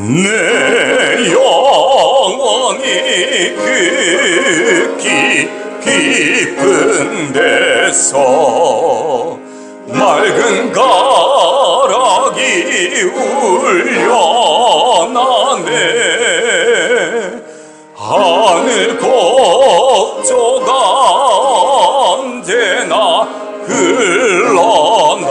내 영혼이 그 깊은 데서 맑은 가락이 울려나네. 하늘 곡조가 언제나 흘러나와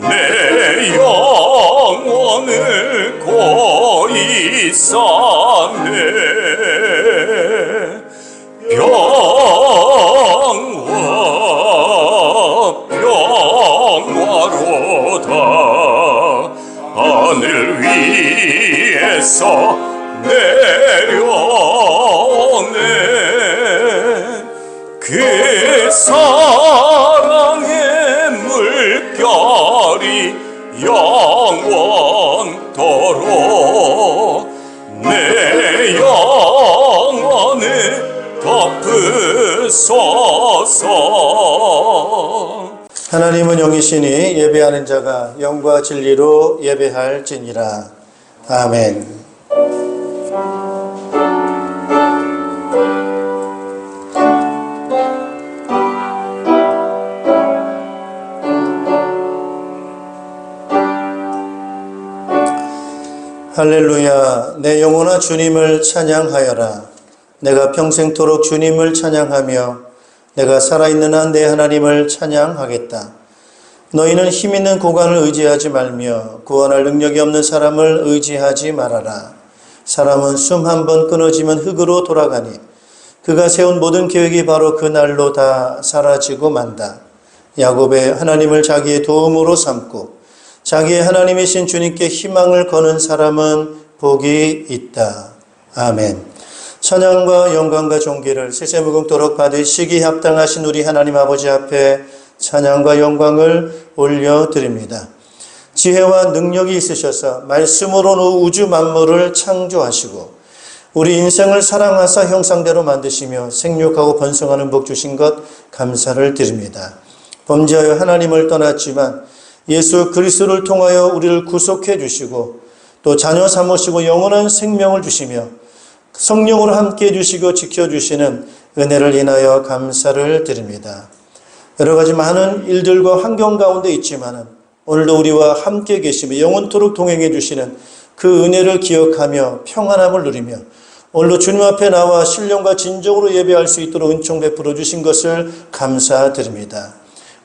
내 영혼을 고이 쌓네. 평화로다 하늘 위에서 내려오네. 그 사랑의 물결이 영원토록 내 영혼을 덮으소서. 하나님은 영이시니 예배하는 자가 영과 진리로 예배할지니라. 아멘. 할렐루야. 내 영혼아 주님을 찬양하여라. 내가 평생토록 주님을 찬양하며 내가 살아있는 한 내 하나님을 찬양하겠다. 너희는 힘있는 고관을 의지하지 말며 구원할 능력이 없는 사람을 의지하지 말아라. 사람은 숨 한 번 끊어지면 흙으로 돌아가니 그가 세운 모든 계획이 바로 그날로 다 사라지고 만다. 야곱의 하나님을 자기의 도움으로 삼고 자기의 하나님이신 주님께 희망을 거는 사람은 복이 있다. 아멘. 찬양과 영광과 존귀를 세세무궁토록 받으시기 합당하신 우리 하나님 아버지 앞에 찬양과 영광을 올려드립니다. 지혜와 능력이 있으셔서 말씀으로 우주 만물을 창조하시고 우리 인생을 사랑하사 형상대로 만드시며 생육하고 번성하는 복 주신 것 감사를 드립니다. 범죄하여 하나님을 떠났지만 예수 그리스도를 통하여 우리를 구속해 주시고 또 자녀 삼으시고 영원한 생명을 주시며 성령으로 함께해 주시고 지켜주시는 은혜를 인하여 감사를 드립니다. 여러 가지 많은 일들과 환경 가운데 있지만 오늘도 우리와 함께 계시며 영원토록 동행해 주시는 그 은혜를 기억하며 평안함을 누리며 오늘도 주님 앞에 나와 신령과 진정으로 예배할 수 있도록 은총 베풀어 주신 것을 감사드립니다.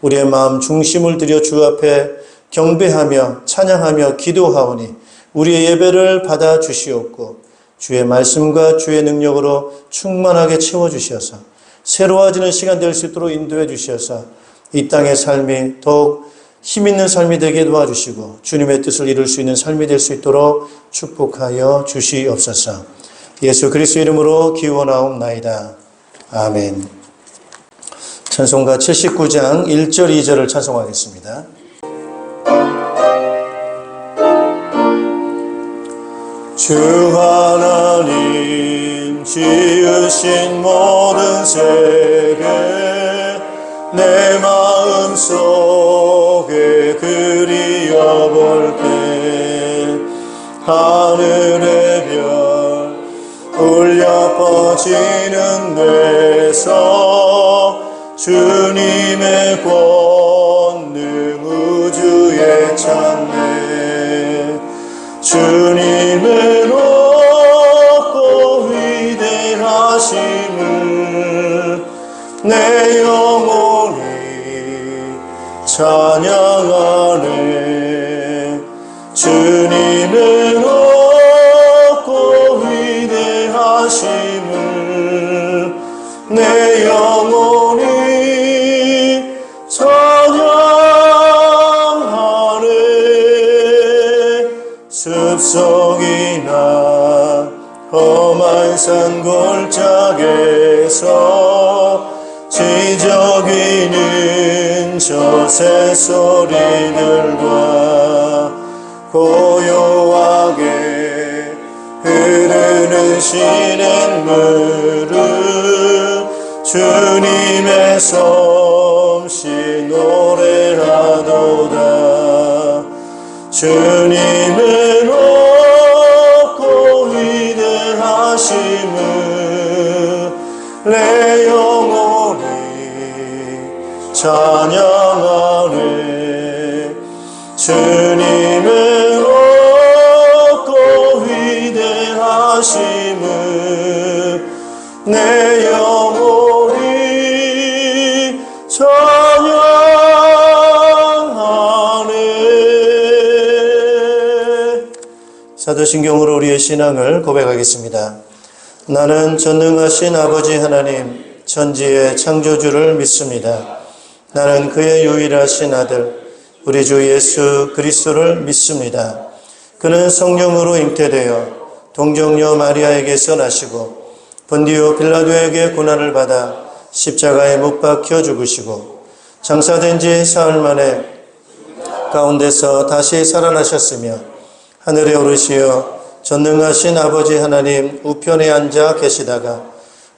우리의 마음 중심을 들여 주 앞에 경배하며 찬양하며 기도하오니 우리의 예배를 받아 주시옵고 주의 말씀과 주의 능력으로 충만하게 채워주셔서 새로워지는 시간 될 수 있도록 인도해 주셔서 이 땅의 삶이 더욱 힘있는 삶이 되게 도와주시고 주님의 뜻을 이룰 수 있는 삶이 될 수 있도록 축복하여 주시옵소서. 예수 그리스도 이름으로 기원하옵나이다. 아멘. 찬송가 79장 1절 2절을 찬송하겠습니다. 주 하나님 지으신 모든 세계 내 마음속에 그리워볼 때 하늘의 별 울려 퍼지는 데서 주님의 권능 우주에 찾네. 주님의 높고 위대하심을 내 영혼이 찬양하네. 주님의 높고 위대하심을 내 영혼이 찬양하네. 숲속이나 험한 산 골짜기에서 지저귀는 저 새소리들과 고요하게 흐르는 시냇물을 주님의 솜씨 노래하도다. 주님의 높고 위대하심을 내 영혼이 찬양하네. 주님의 높고 위대하심을 내 영혼이 찬양하네. 사도신경으로 우리의 신앙을 고백하겠습니다. 나는 전능하신 아버지 하나님, 천지의 창조주를 믿습니다. 나는 그의 유일하신 아들, 우리 주 예수 그리스도를 믿습니다. 그는 성령으로 잉태되어 동정녀 마리아에게서 나시고 본디오 빌라도에게 고난을 받아 십자가에 못 박혀 죽으시고 장사된 지 사흘 만에 가운데서 다시 살아나셨으며 하늘에 오르시어 전능하신 아버지 하나님 우편에 앉아 계시다가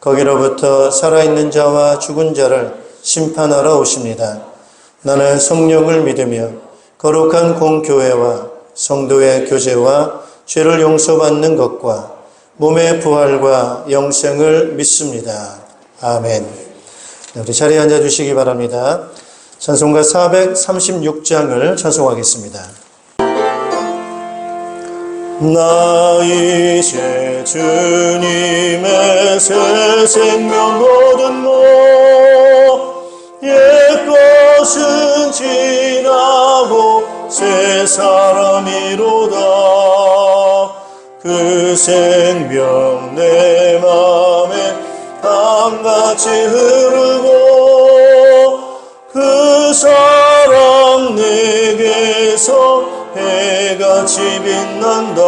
거기로부터 살아있는 자와 죽은 자를 심판하러 오십니다. 나는 성령을 믿으며 거룩한 공교회와 성도의 교제와 죄를 용서받는 것과 몸의 부활과 영생을 믿습니다. 아멘. 우리 자리에 앉아주시기 바랍니다. 찬송가 436장을 찬송하겠습니다. 나 이제 주님의 새 생명 거두고 옛것은 지나고 새 사람이로다. 그 생명 내 맘에 강같이 흐르고 그 사랑 내게서 해같이 빛난다.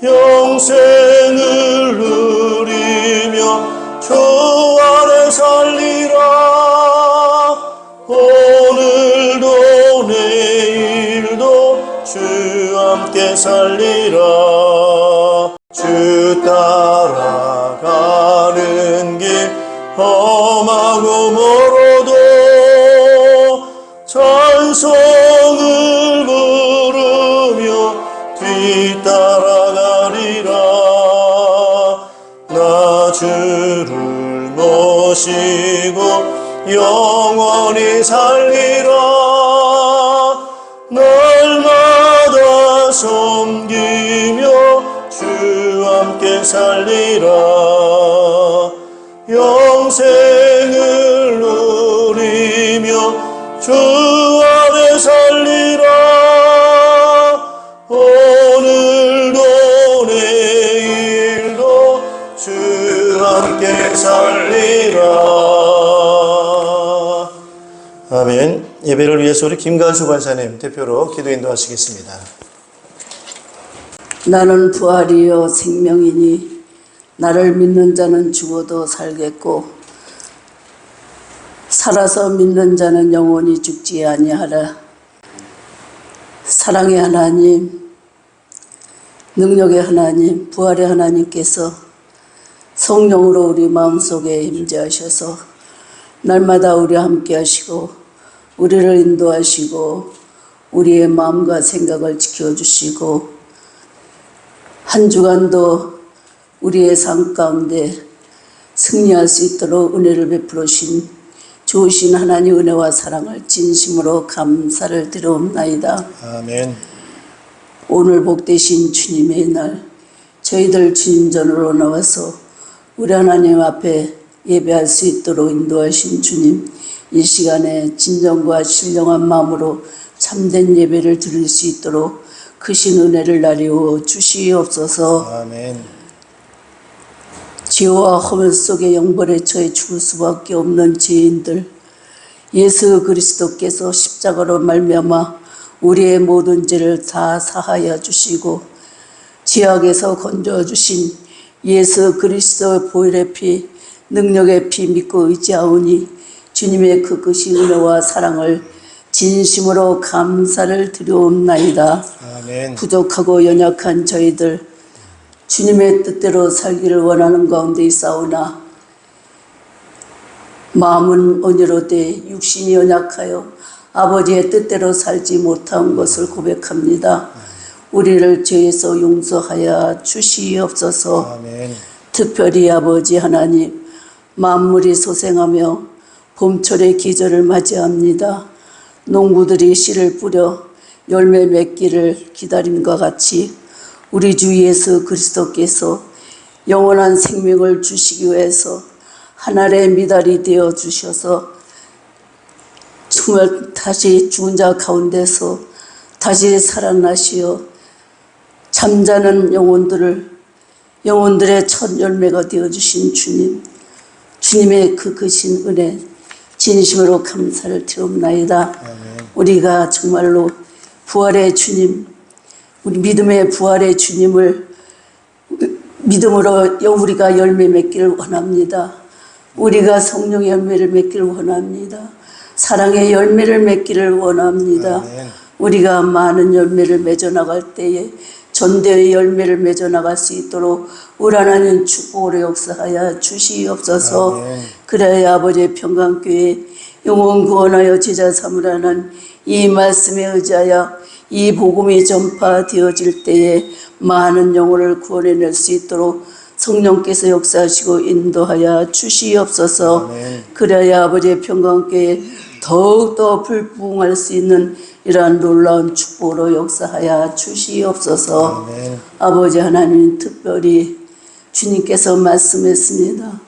영생을 누리며 주 안에 살리라. 오늘도 내일도 주 함께 살리라. 주 따라가는 길 험하고 멀어도 찬송을 부르며 뒤따라가리라. 나 주를 모시고 영원히 살리라. 날마다 섬기며 주 함께 살리라. 영생을 누리며 주 안에 살리라. 오늘도 내일도 주 함께 살리라. 아멘. 예배를 위해서 우리 김관수 권사님 대표로 기도 인도하시겠습니다. 나는 부활이요 생명이니 나를 믿는 자는 죽어도 살겠고 살아서 믿는 자는 영원히 죽지 아니하라. 사랑의 하나님, 능력의 하나님, 부활의 하나님께서 성령으로 우리 마음속에 임재하셔서 날마다 우리와 함께 하시고 우리를 인도하시고 우리의 마음과 생각을 지켜주시고 한 주간도 우리의 삶 가운데 승리할 수 있도록 은혜를 베풀으신 좋으신 하나님 은혜와 사랑을 진심으로 감사를 드려옵나이다. 아멘. 오늘 복되신 주님의 날 저희들 주님 전으로 나와서 우리 하나님 앞에 예배할 수 있도록 인도하신 주님, 이 시간에 진정과 신령한 마음으로 참된 예배를 드릴 수 있도록 크신 은혜를 나리워 주시옵소서. 아멘. 죄와 허물 속에 영벌에 처해 죽을 수밖에 없는 죄인들, 예수 그리스도께서 십자가로 말미암아 우리의 모든 죄를 다 사하여 주시고 죄악에서 건져 주신 예수 그리스도의 보혈의 피, 능력의 피 믿고 의지하오니 주님의 그 크신 은혜와 사랑을 진심으로 감사를 드려옵나이다. 아멘. 부족하고 연약한 저희들 주님의 뜻대로 살기를 원하는 가운데 있사오나 마음은 온유로되 육신이 연약하여 아버지의 뜻대로 살지 못한 것을 고백합니다. 우리를 죄에서 용서하여 주시옵소서. 아멘. 특별히 아버지 하나님, 만물이 소생하며 봄철의 기절을 맞이합니다. 농부들이 씨를 뿌려 열매 맺기를 기다림과 같이 우리 주 예수 그리스도께서 영원한 생명을 주시기 위해서 하늘의 미달이 되어 주셔서 정말 다시 죽은 자 가운데서 다시 살아나시어 잠자는 영혼들의 첫 열매가 되어주신 주님, 주님의 그 크신 은혜 진심으로 감사를 드리옵나이다. 우리가 정말로 부활의 주님, 우리 믿음의 부활의 주님을 믿음으로 우리가 열매 맺기를 원합니다. 우리가 성령의 열매를 맺기를 원합니다. 사랑의 열매를 맺기를 원합니다. 우리가 많은 열매를 맺어 나갈 때에 전대의 열매를 맺어 나갈 수 있도록 우리 하나님 축복으로 역사하여 주시옵소서. 그래야 아버지의 평강교회 영혼 구원하여 제자 삼으라는 이 말씀에 의지하여 이 복음이 전파되어질 때에 많은 영혼을 구원해낼 수 있도록 성령께서 역사하시고 인도하여 주시옵소서. 그래야 아버지의 평강교회 더욱더 불부흥할 수 있는 이러한 놀라운 축복으로 역사하여 주시옵소서. 아버지 하나님, 특별히 주님께서 말씀했습니다.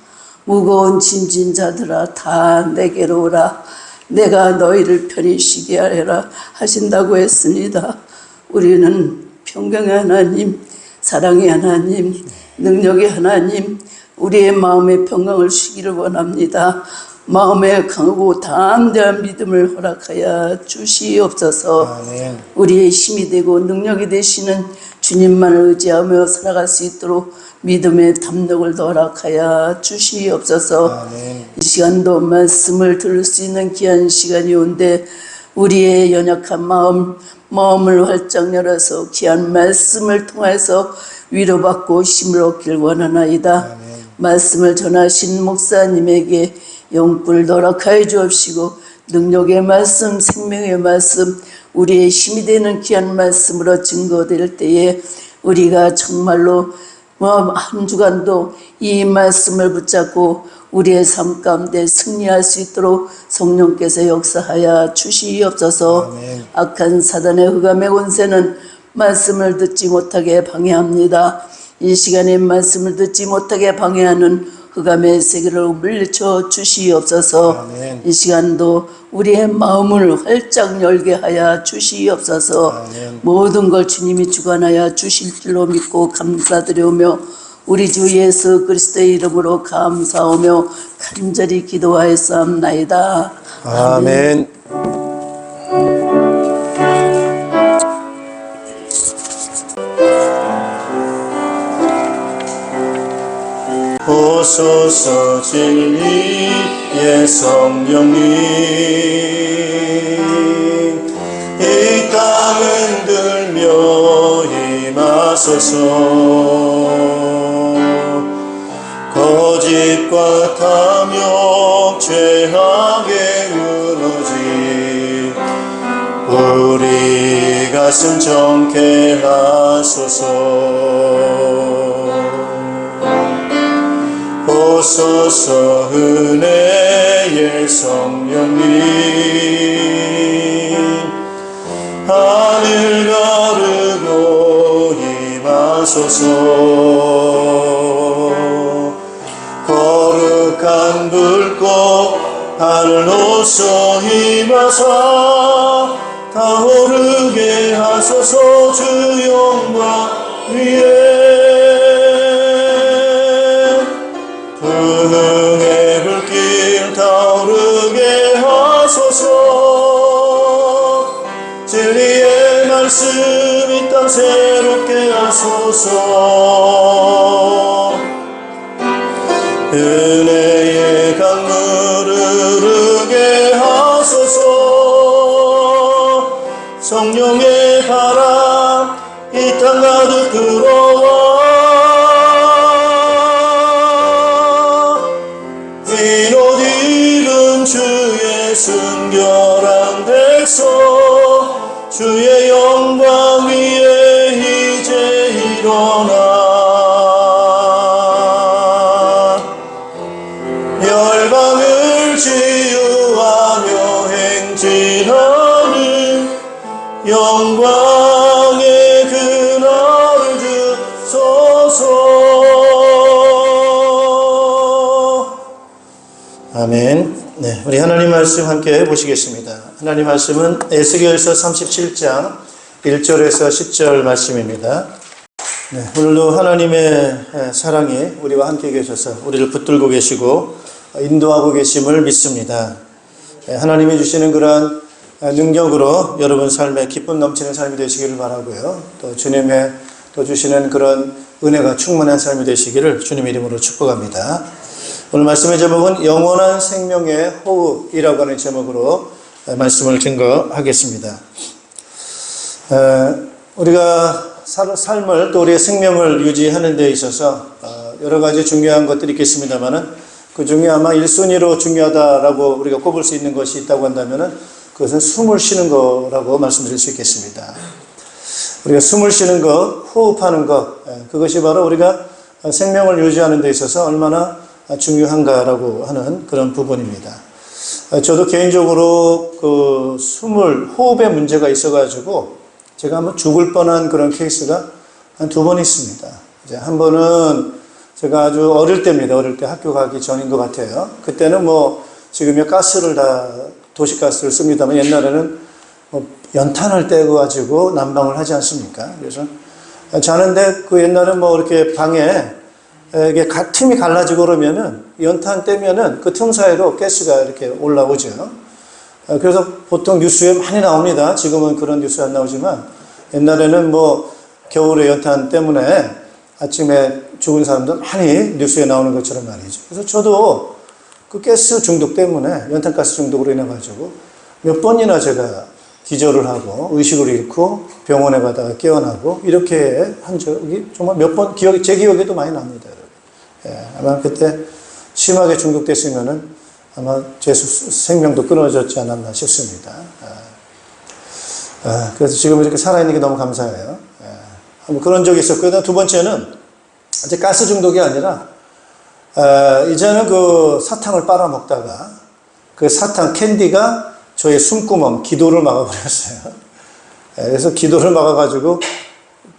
무거운 짐진 자들아 다 내게로 오라. 내가 너희를 편히 쉬게 하리라 하신다고 했습니다. 우리는 평강의 하나님, 사랑의 하나님, 능력의 하나님, 우리의 마음의 평강을 주기를 원합니다. 마음에 강하고 담대한 믿음을 허락하여 주시옵소서. 우리의 힘이 되고 능력이 되시는 주님만을 의지하며 살아갈 수 있도록 믿음의 담력을 더 허락하여 주시옵소서. 이 시간도 말씀을 들을 수 있는 귀한 시간이 온데 우리의 연약한 마음을 활짝 열어서 귀한 말씀을 통해서 위로받고 힘을 얻길 원하나이다. 말씀을 전하신 목사님에게 영불 허락하여 주옵시고 능력의 말씀, 생명의 말씀, 우리의 힘이 되는 귀한 말씀으로 증거될 때에 우리가 정말로 한 주간도 이 말씀을 붙잡고 우리의 삶 가운데 승리할 수 있도록 성령께서 역사하여 주시옵소서. 악한 사단의 흑암의 권세는 말씀을 듣지 못하게 방해합니다. 이 시간에 말씀을 듣지 못하게 방해하는 흑암의 세계를 물리쳐 주시옵소서. 이 시간도 우리의 마음을 활짝 열게 하여 주시옵소서. 모든 걸 주님이 주관하여 주실 줄로 믿고 감사드리오며 우리 주 예수 그리스도의 이름으로 감사하며 간절히 기도하였사옵나이다. 아멘. 오소서 진리의 성령님, 이 땅 흔들며 임하소서. 거짓과 탐욕 죄악의 무너지 우리 가슴 정케 하소서. 오소서 은혜의 성령님, 하늘 가르고 임하소서. 거룩한 불꽃 하늘로서 임하사 타오르게 하소서. 주 영광 위에 불능의 불길 타오르게 하소서. 진리의 말씀 이 땅 새롭게 하소서. 은혜의 강물 흐르게 하소서. 성령의 바람 이 땅 가득 들어와 흰옷 입은 주의 순결한 백성 주의 영광 위에 이제 일어나 열방을 치유하며 행진하는 영광의 그날을 주소서. 아멘. 네, 우리 하나님 말씀 함께 보시겠습니다. 하나님 말씀은 에스겔서 37장 1절에서 10절 말씀입니다. 네, 오늘도 하나님의 사랑이 우리와 함께 계셔서 우리를 붙들고 계시고 인도하고 계심을 믿습니다. 하나님이 주시는 그러한 능력으로 여러분 삶에 기쁨 넘치는 삶이 되시기를 바라고요. 또 주님의 또 주시는 그런 은혜가 충만한 삶이 되시기를 주님 이름으로 축복합니다. 오늘 말씀의 제목은 영원한 생명의 호흡이라고 하는 제목으로 말씀을 증거하겠습니다. 우리가 삶을 또 우리의 생명을 유지하는 데 있어서 여러 가지 중요한 것들이 있겠습니다만은 그 중에 아마 1순위로 중요하다라고 우리가 꼽을 수 있는 것이 있다고 한다면은 그것은 숨을 쉬는 거라고 말씀드릴 수 있겠습니다. 우리가 숨을 쉬는 것, 호흡하는 것, 그것이 바로 우리가 생명을 유지하는 데 있어서 얼마나 중요한가라고 하는 그런 부분입니다. 저도 개인적으로 그 호흡에 문제가 있어가지고 제가 한번 죽을 뻔한 그런 케이스가 한 2번 있습니다. 이제 한 번은 제가 아주 어릴 때입니다. 어릴 때 학교 가기 전인 것 같아요. 그때는 뭐 지금의 가스를 다 도시가스를 씁니다만 옛날에는 뭐 연탄을 떼고 가지고 난방을 하지 않습니까? 그래서 자는데 그 옛날엔 뭐 이렇게 방에 이게 틈이 갈라지고 그러면은 연탄 떼면은 그 틈 사이로 가스가 이렇게 올라오죠. 그래서 보통 뉴스에 많이 나옵니다. 지금은 그런 뉴스 안 나오지만 옛날에는 뭐 겨울에 연탄 때문에 아침에 죽은 사람들 많이 뉴스에 나오는 것처럼 말이죠. 그래서 저도 그 가스 중독 때문에 연탄가스 중독으로 인해 가지고 몇 번이나 제가 기절을 하고 의식을 잃고 병원에 가다가 깨어나고 이렇게 한 적이 정말 몇 번 제 기억에도 많이 납니다. 아마 그때 심하게 중독됐으면은 아마 제 생명도 끊어졌지 않았나 싶습니다. 그래서 지금 이렇게 살아있는 게 너무 감사해요. 한번 그런 적이 있었고요. 2번째는 이제 가스 중독이 아니라 이제는 그 사탕을 빨아먹다가 그 사탕 캔디가 저의 숨구멍, 기도를 막아버렸어요. 그래서 기도를 막아가지고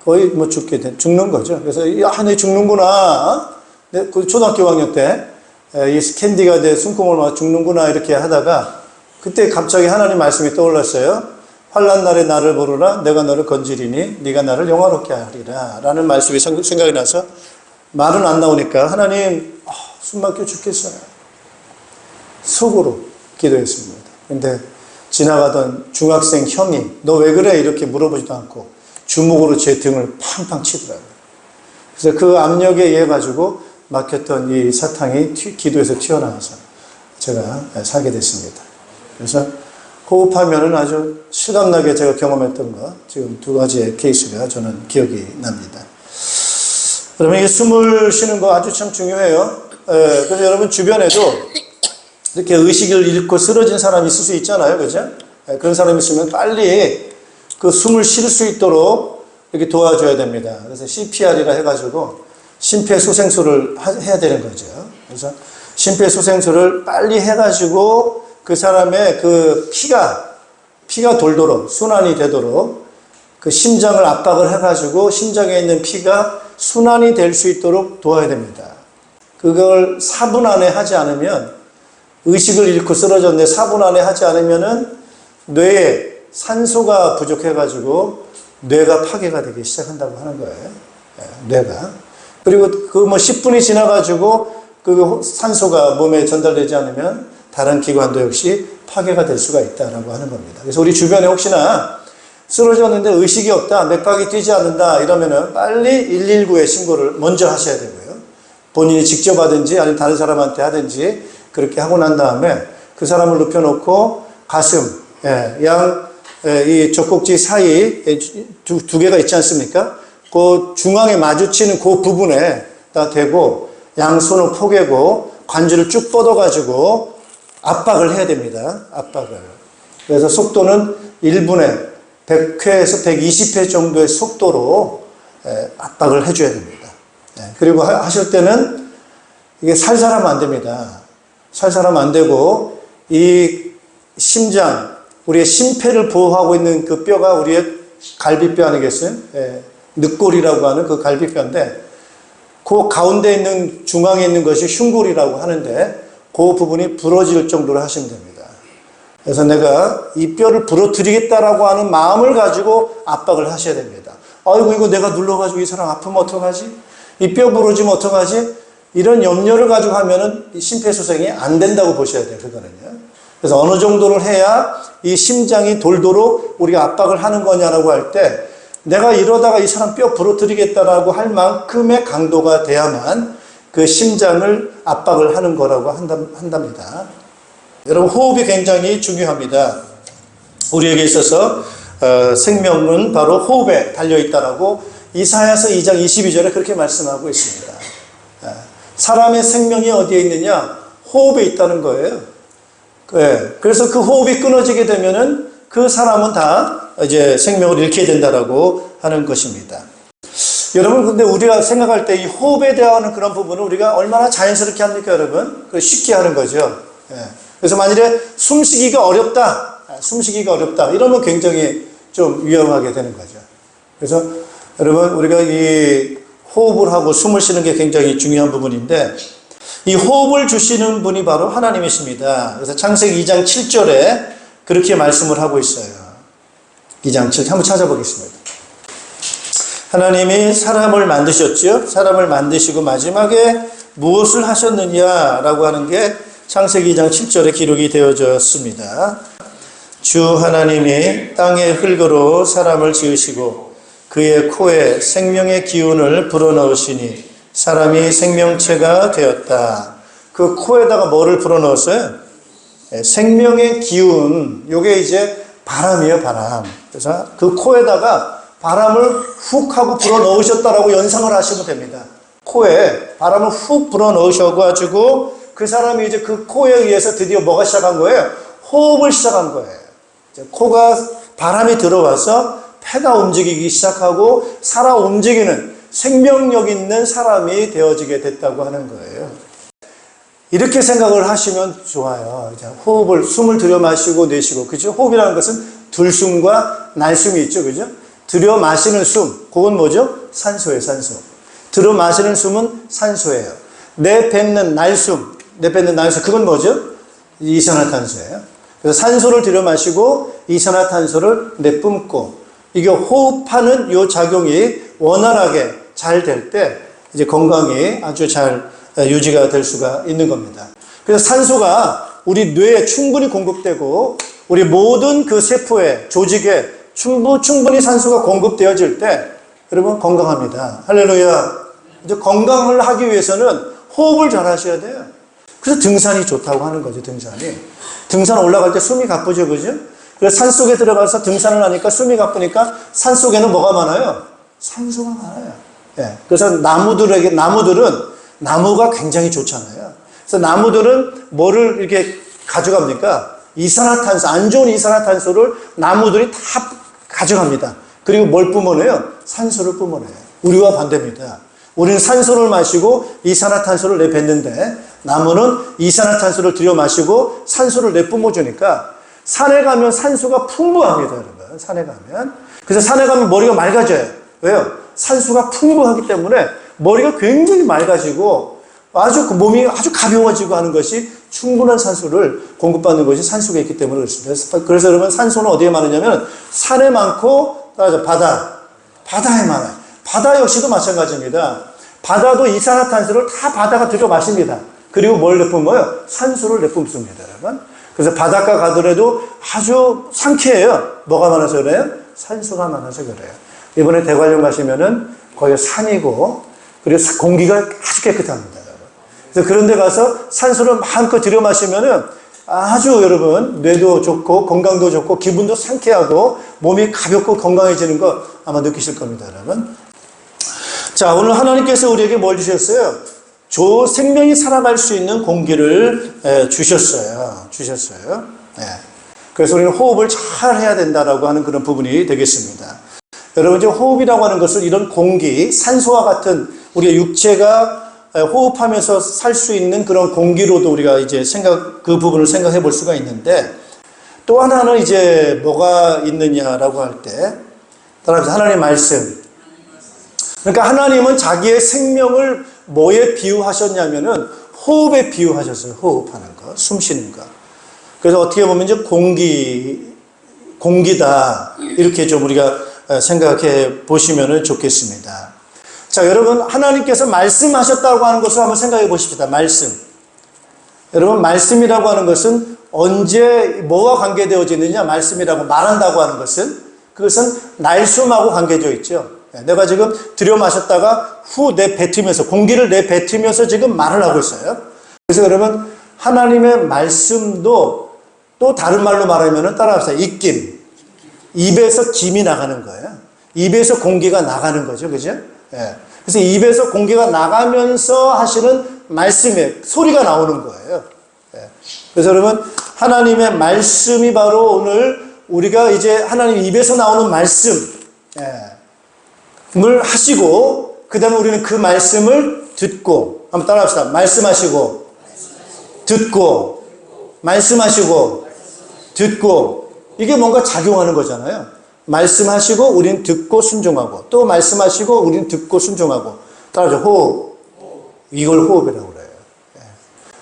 거의 뭐 죽는 거죠. 그래서 야, 내 죽는구나. 그 초등학교 5학년 때 이 캔디가 내 숨구멍을 막아 죽는구나 이렇게 하다가 그때 갑자기 하나님 말씀이 떠올랐어요. 환난 날에 나를 부르라 내가 너를 건지리니 네가 나를 영화롭게 하리라 라는 말씀이 생각이 나서 말은 안 나오니까 하나님 숨 막혀 죽겠어요. 속으로 기도했습니다. 근데 지나가던 중학생 형이 너 왜 그래 이렇게 물어보지도 않고 주먹으로 제 등을 팡팡 치더라고요. 그래서 그 압력에 의해 가지고 막혔던 이 사탕이 기도에서 튀어나와서 제가 살게 됐습니다. 그래서 호흡하면은 아주 실감나게 제가 경험했던 것, 지금 2가지의 케이스가 저는 기억이 납니다. 그러면 이 숨을 쉬는 거 아주 참 중요해요. 그래서 여러분 주변에도 이렇게 의식을 잃고 쓰러진 사람이 있을 수 있잖아요. 그죠? 그런 사람이 있으면 빨리 그 숨을 쉴 수 있도록 이렇게 도와줘야 됩니다. 그래서 CPR이라 해가지고 심폐소생술을 해야 되는 거죠. 그래서 심폐소생술을 빨리 해가지고 그 사람의 그 피가 돌도록, 순환이 되도록 그 심장을 압박을 해가지고 심장에 있는 피가 순환이 될 수 있도록 도와야 됩니다. 그걸 4분 안에 하지 않으면 의식을 잃고 쓰러졌는데 4분 안에 하지 않으면은 뇌에 산소가 부족해가지고 뇌가 파괴가 되기 시작한다고 하는 거예요. 뇌가. 그리고 그 뭐 10분이 지나가지고 그 산소가 몸에 전달되지 않으면 다른 기관도 역시 파괴가 될 수가 있다라고 하는 겁니다. 그래서 우리 주변에 혹시나 쓰러졌는데 의식이 없다, 맥박이 뛰지 않는다 이러면은 빨리 119에 신고를 먼저 하셔야 되고요. 본인이 직접 하든지 아니면 다른 사람한테 하든지 그렇게 하고 난 다음에 그 사람을 눕혀놓고 가슴, 이 젖꼭지 사이 두 개가 있지 않습니까? 그 중앙에 마주치는 그 부분에 다 대고 양손을 포개고 관절을 쭉 뻗어가지고 압박을 해야 됩니다. 압박을. 그래서 속도는 1분에 100회에서 120회 정도의 속도로 압박을 해줘야 됩니다. 그리고 하실 때는 이게 살살하면 안 됩니다. 살살하면 안 되고 이 심장, 우리의 심폐를 보호하고 있는 그 뼈가 우리의 갈비뼈 아니겠어요? 늑골이라고 하는 그 갈비뼈인데 그 가운데 있는 중앙에 있는 것이 흉골이라고 하는데 그 부분이 부러질 정도로 하시면 됩니다. 그래서 내가 이 뼈를 부러뜨리겠다라고 하는 마음을 가지고 압박을 하셔야 됩니다. 아이고 이거 내가 눌러가지고 이 사람 아프면 어떡하지? 이 뼈 부러지면 어떡하지? 이런 염려를 가지고 하면은 심폐소생이 안 된다고 보셔야 돼요. 그거는요. 그래서 어느 정도를 해야 이 심장이 돌도록 우리가 압박을 하는 거냐라고 할 때 내가 이러다가 이 사람 뼈 부러뜨리겠다라고 할 만큼의 강도가 돼야만 그 심장을 압박을 하는 거라고 한답니다. 여러분 호흡이 굉장히 중요합니다. 우리에게 있어서 생명은 바로 호흡에 달려있다라고 이사야서 2장 22절에 그렇게 말씀하고 있습니다. 사람의 생명이 어디에 있느냐? 호흡에 있다는 거예요. 그래서 그 호흡이 끊어지게 되면은 그 사람은 다 이제 생명을 잃게 된다라고 하는 것입니다. 여러분, 근데 우리가 생각할 때 이 호흡에 대한 그런 부분은 우리가 얼마나 자연스럽게 합니까, 여러분? 쉽게 하는 거죠. 그래서 만일에 숨쉬기가 어렵다, 이러면 굉장히 좀 위험하게 되는 거죠. 그래서 여러분, 우리가 이 호흡을 하고 숨을 쉬는 게 굉장히 중요한 부분인데 이 호흡을 주시는 분이 바로 하나님이십니다. 그래서 창세기 2장 7절에 그렇게 말씀을 하고 있어요. 2장 7절 한번 찾아보겠습니다. 하나님이 사람을 만드셨죠. 사람을 만드시고 마지막에 무엇을 하셨느냐라고 하는 게 창세기 2장 7절에 기록이 되어졌습니다. 주 하나님이 땅의 흙으로 사람을 지으시고 그의 코에 생명의 기운을 불어넣으시니 사람이 생명체가 되었다. 그 코에다가 뭐를 불어넣었어요? 생명의 기운. 요게 이제 바람이에요, 바람. 그래서 그 코에다가 바람을 훅 하고 불어넣으셨다라고 연상을 하시면 됩니다. 코에 바람을 훅 불어넣으셔가지고 그 사람이 이제 그 코에 의해서 드디어 뭐가 시작한 거예요? 호흡을 시작한 거예요. 이제 코가 바람이 들어와서 폐가 움직이기 시작하고 살아 움직이는 생명력 있는 사람이 되어지게 됐다고 하는 거예요. 이렇게 생각을 하시면 좋아요. 호흡을, 숨을 들여 마시고 내쉬고, 그죠? 호흡이라는 것은 들숨과 날숨이 있죠, 그죠? 들여 마시는 숨, 그건 뭐죠? 산소예요, 산소. 들여 마시는 숨은 산소예요. 내뱉는 날숨, 그건 뭐죠? 이산화탄소예요. 그래서 산소를 들여 마시고 이산화탄소를 내뿜고, 이게 호흡하는 요 작용이 원활하게 잘 될 때 이제 건강이 아주 잘 유지가 될 수가 있는 겁니다. 그래서 산소가 우리 뇌에 충분히 공급되고 우리 모든 그 세포에 조직에 충분히 산소가 공급되어질 때 여러분 건강합니다. 할렐루야. 이제 건강을 하기 위해서는 호흡을 잘 하셔야 돼요. 그래서 등산이 좋다고 하는 거죠, 등산이. 등산 올라갈 때 숨이 가쁘죠, 그죠? 그래서 산 속에 들어가서 등산을 하니까 숨이 가쁘니까 산 속에는 뭐가 많아요? 산소가 많아요. 그래서 나무들은 나무가 굉장히 좋잖아요. 그래서 나무들은 뭐를 이렇게 가져갑니까? 이산화탄소, 안 좋은 이산화탄소를 나무들이 다 가져갑니다. 그리고 뭘 뿜어내요? 산소를 뿜어내요. 우리와 반대입니다. 우리는 산소를 마시고 이산화탄소를 내뱉는데 나무는 이산화탄소를 들여 마시고 산소를 내뿜어주니까 산에 가면 산소가 풍부합니다, 여러분. 산에 가면. 그래서 산에 가면 머리가 맑아져요. 왜요? 산소가 풍부하기 때문에 머리가 굉장히 맑아지고 아주 몸이 아주 가벼워지고 하는 것이 충분한 산소를 공급받는 것이 산 속에 있기 때문에 그렇습니다. 그래서 여러분 산소는 어디에 많으냐면 산에 많고 바다에 많아요. 바다 역시도 마찬가지입니다. 바다도 이산화탄소를 다 바다가 들여 마십니다. 그리고 뭘 내뿜어요? 산소를 내뿜습니다, 여러분. 그래서 바닷가 가더라도 아주 상쾌해요. 뭐가 많아서 그래요? 산소가 많아서 그래요. 이번에 대관령 가시면은 거기 산이고 그리고 공기가 아주 깨끗합니다. 그래서 그런 데 가서 산소를 마음껏 들여 마시면은 아주 여러분 뇌도 좋고 건강도 좋고 기분도 상쾌하고 몸이 가볍고 건강해지는 거 아마 느끼실 겁니다, 여러분. 자, 오늘 하나님께서 우리에게 뭘 주셨어요? 생명이 살아갈 수 있는 공기를 주셨어요. 그래서 우리는 호흡을 잘 해야 된다라고 하는 그런 부분이 되겠습니다. 여러분, 지금 호흡이라고 하는 것은 이런 공기, 산소와 같은 우리의 육체가 호흡하면서 살 수 있는 그런 공기로도 우리가 이제 그 부분을 생각해 볼 수가 있는데, 또 하나는 이제 뭐가 있느냐라고 할 때, 따라서 하나님의 말씀. 그러니까 하나님은 자기의 생명을 뭐에 비유하셨냐면은 호흡에 비유하셨어요. 호흡하는 거, 숨 쉬는 거. 그래서 어떻게 보면 이제 공기다. 이렇게 좀 우리가 생각해 보시면 좋겠습니다. 자, 여러분, 하나님께서 말씀하셨다고 하는 것을 한번 생각해 보십시다. 말씀. 여러분, 말씀이라고 하는 것은 언제 뭐와 관계되어져 있느냐? 말씀이라고 말한다고 하는 것은, 그것은 날숨하고 관계되어 있죠. 내가 지금 들여 마셨다가 후 내뱉으면서, 공기를 내뱉으면서 지금 말을 하고 있어요. 그래서 여러분, 하나님의 말씀도 또 다른 말로 말하면 따라합시다. 입김. 입에서 김이 나가는 거예요. 입에서 공기가 나가는 거죠. 그죠? 예. 그래서 입에서 공기가 나가면서 하시는 말씀에 소리가 나오는 거예요. 예. 그래서 여러분, 하나님의 말씀이 바로 오늘 우리가 이제 하나님 입에서 나오는 말씀, 을 하시고, 그 다음에 우리는 그 말씀을 듣고, 한번 따라합시다. 말씀하시고, 듣고, 말씀하시고, 듣고, 이게 뭔가 작용하는 거잖아요. 말씀하시고, 우린 듣고 순종하고, 또 말씀하시고, 우린 듣고 순종하고, 따라서 호흡. 이걸 호흡이라고 그래요.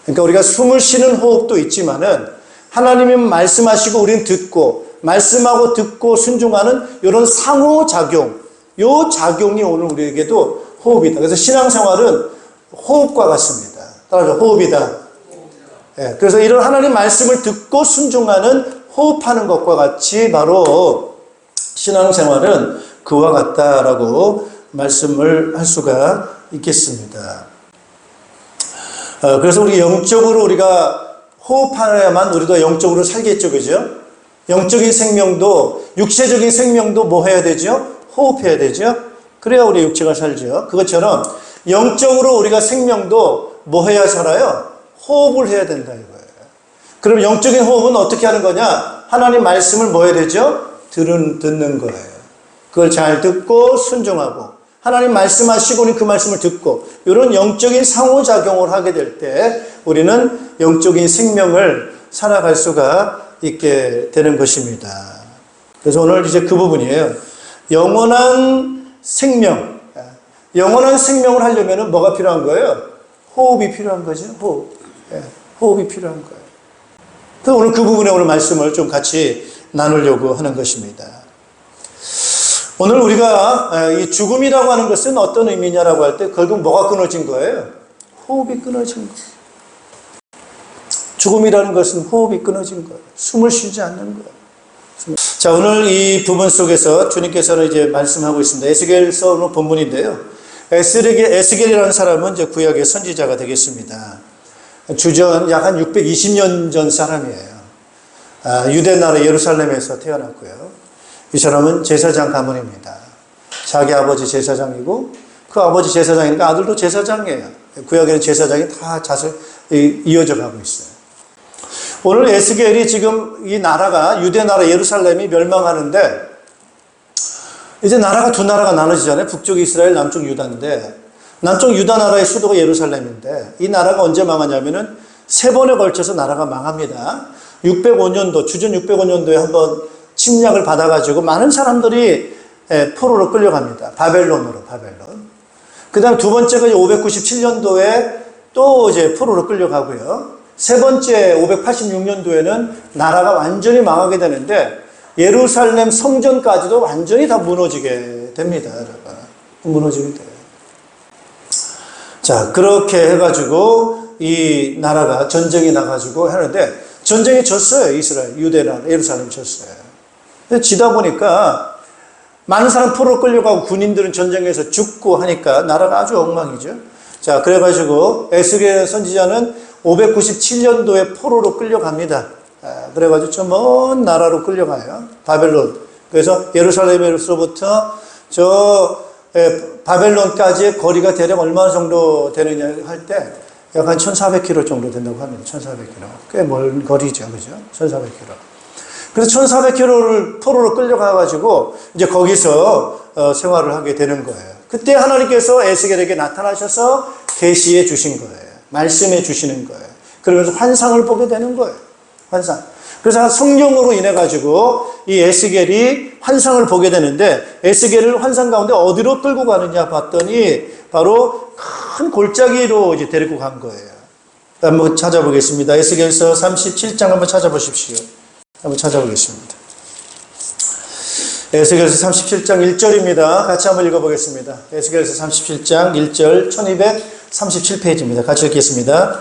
그러니까 우리가 숨을 쉬는 호흡도 있지만은, 하나님이 말씀하시고, 우린 듣고, 말씀하고 듣고 순종하는 이런 상호작용, 요 작용이 오늘 우리에게도 호흡이다. 그래서 신앙생활은 호흡과 같습니다. 따라서 호흡이다. 예, 그래서 이런 하나님 말씀을 듣고 순종하는 호흡하는 것과 같이 바로 신앙생활은 그와 같다라고 말씀을 할 수가 있겠습니다. 그래서 우리 영적으로 우리가 호흡하야만 우리도 영적으로 살겠죠. 그죠? 영적인 생명도, 육체적인 생명도 뭐 해야 되죠? 호흡해야 되죠? 그래야 우리 육체가 살죠. 그것처럼 영적으로 우리가 생명도 뭐 해야 살아요? 호흡을 해야 된다 이거예요. 그럼 영적인 호흡은 어떻게 하는 거냐? 하나님 말씀을 뭐 해야 되죠? 듣는 거예요. 그걸 잘 듣고 순종하고, 하나님 말씀하시고는 그 말씀을 듣고, 이런 영적인 상호작용을 하게 될 때 우리는 영적인 생명을 살아갈 수가 있게 되는 것입니다. 그래서 오늘 이제 그 부분이에요. 영원한 생명. 영원한 생명을 하려면 뭐가 필요한 거예요? 호흡이 필요한 거죠. 호흡. 호흡이 필요한 거예요. 그래서 오늘 그 부분에 오늘 말씀을 좀 같이 나누려고 하는 것입니다. 오늘 우리가 이 죽음이라고 하는 것은 어떤 의미냐라고 할 때 결국 뭐가 끊어진 거예요? 호흡이 끊어진 거예요. 죽음이라는 것은 호흡이 끊어진 거예요. 숨을 쉬지 않는 거예요. 자, 오늘 이 부분 속에서 주님께서는 이제 말씀하고 있습니다. 에스겔서 오늘 본문인데요. 에스겔이라는 사람은 이제 구약의 선지자가 되겠습니다. 주전 약 한 620년 전 사람이에요. 유대 나라 예루살렘에서 태어났고요. 이 사람은 제사장 가문입니다. 자기 아버지 제사장이고, 그 아버지 제사장이니까 아들도 제사장이에요. 구약에는 제사장이 다 이어져 가고 있어요. 오늘 에스겔이 지금 이 나라가, 유대 나라 예루살렘이 멸망하는데, 이제 나라가 두 나라가 나눠지잖아요. 북쪽 이스라엘, 남쪽 유다인데, 남쪽 유다 나라의 수도가 예루살렘인데, 이 나라가 언제 망하냐면은 세 번에 걸쳐서 나라가 망합니다. 605년도, 주전 605년도에 한번 침략을 받아가지고 많은 사람들이 포로로 끌려갑니다. 바벨론으로, 바벨론. 그 다음 두 번째가 597년도에 또 이제 포로로 끌려가고요. 세 번째 586년도에는 나라가 완전히 망하게 되는데 예루살렘 성전까지도 완전히 다 무너지게 됩니다. 여러분. 무너지게 돼요. 자, 그렇게 해가지고 이 나라가 전쟁이 나가지고 하는데 전쟁에 졌어요. 이스라엘, 유대나 예루살렘 졌어요. 근데 지다 보니까 많은 사람 포로 끌려가고 군인들은 전쟁에서 죽고 하니까 나라가 아주 엉망이죠. 자, 그래가지고 에스겔 선지자는 597년도에 포로로 끌려갑니다. 그래가지고 저 먼 나라로 끌려가요. 바벨론. 그래서 예루살렘에서부터 저 바벨론까지의 거리가 대략 얼마 정도 되느냐 할 때 약 한 1400km 정도 된다고 합니다. 1400km. 꽤 먼 거리죠. 그죠? 1400km. 그래서 1400km를 포로로 끌려가가지고 이제 거기서 생활을 하게 되는 거예요. 그때 하나님께서 에스겔에게 나타나셔서 계시해 주신 거예요. 말씀해 주시는 거예요. 그러면서 환상을 보게 되는 거예요. 환상. 그래서 성령으로 인해 가지고 이 에스겔이 환상을 보게 되는데 에스겔을 환상 가운데 어디로 끌고 가느냐 봤더니 바로 큰 골짜기로 이제 데리고 간 거예요. 한번 찾아보겠습니다. 에스겔서 37장 한번 찾아보십시오. 한번 찾아보겠습니다. 에스겔서 37장 1절입니다. 같이 한번 읽어보겠습니다. 에스겔서 37장 1절 1237페이지입니다. 같이 읽겠습니다.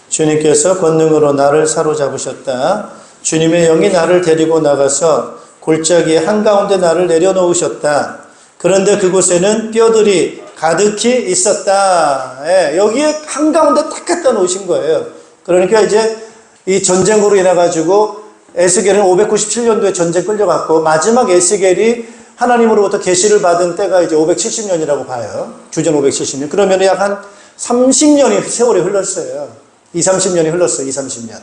주님께서 권능으로 나를 사로잡으셨다. 주님의 영이 나를 데리고 나가서 골짜기 한가운데 나를 내려놓으셨다. 그런데 그곳에는 뼈들이 가득히 있었다. 예, 여기에 한가운데 딱 갖다 놓으신 거예요. 그러니까 이제 이 전쟁으로 인해 가지고 에스겔은 597년도에 전쟁 끌려갔고 마지막 에스겔이 하나님으로부터 계시를 받은 때가 이제 570년이라고 봐요. 주전 570년. 그러면 약 한 30년이 세월이 흘렀어요. 30년이 흘렀어요. 30년.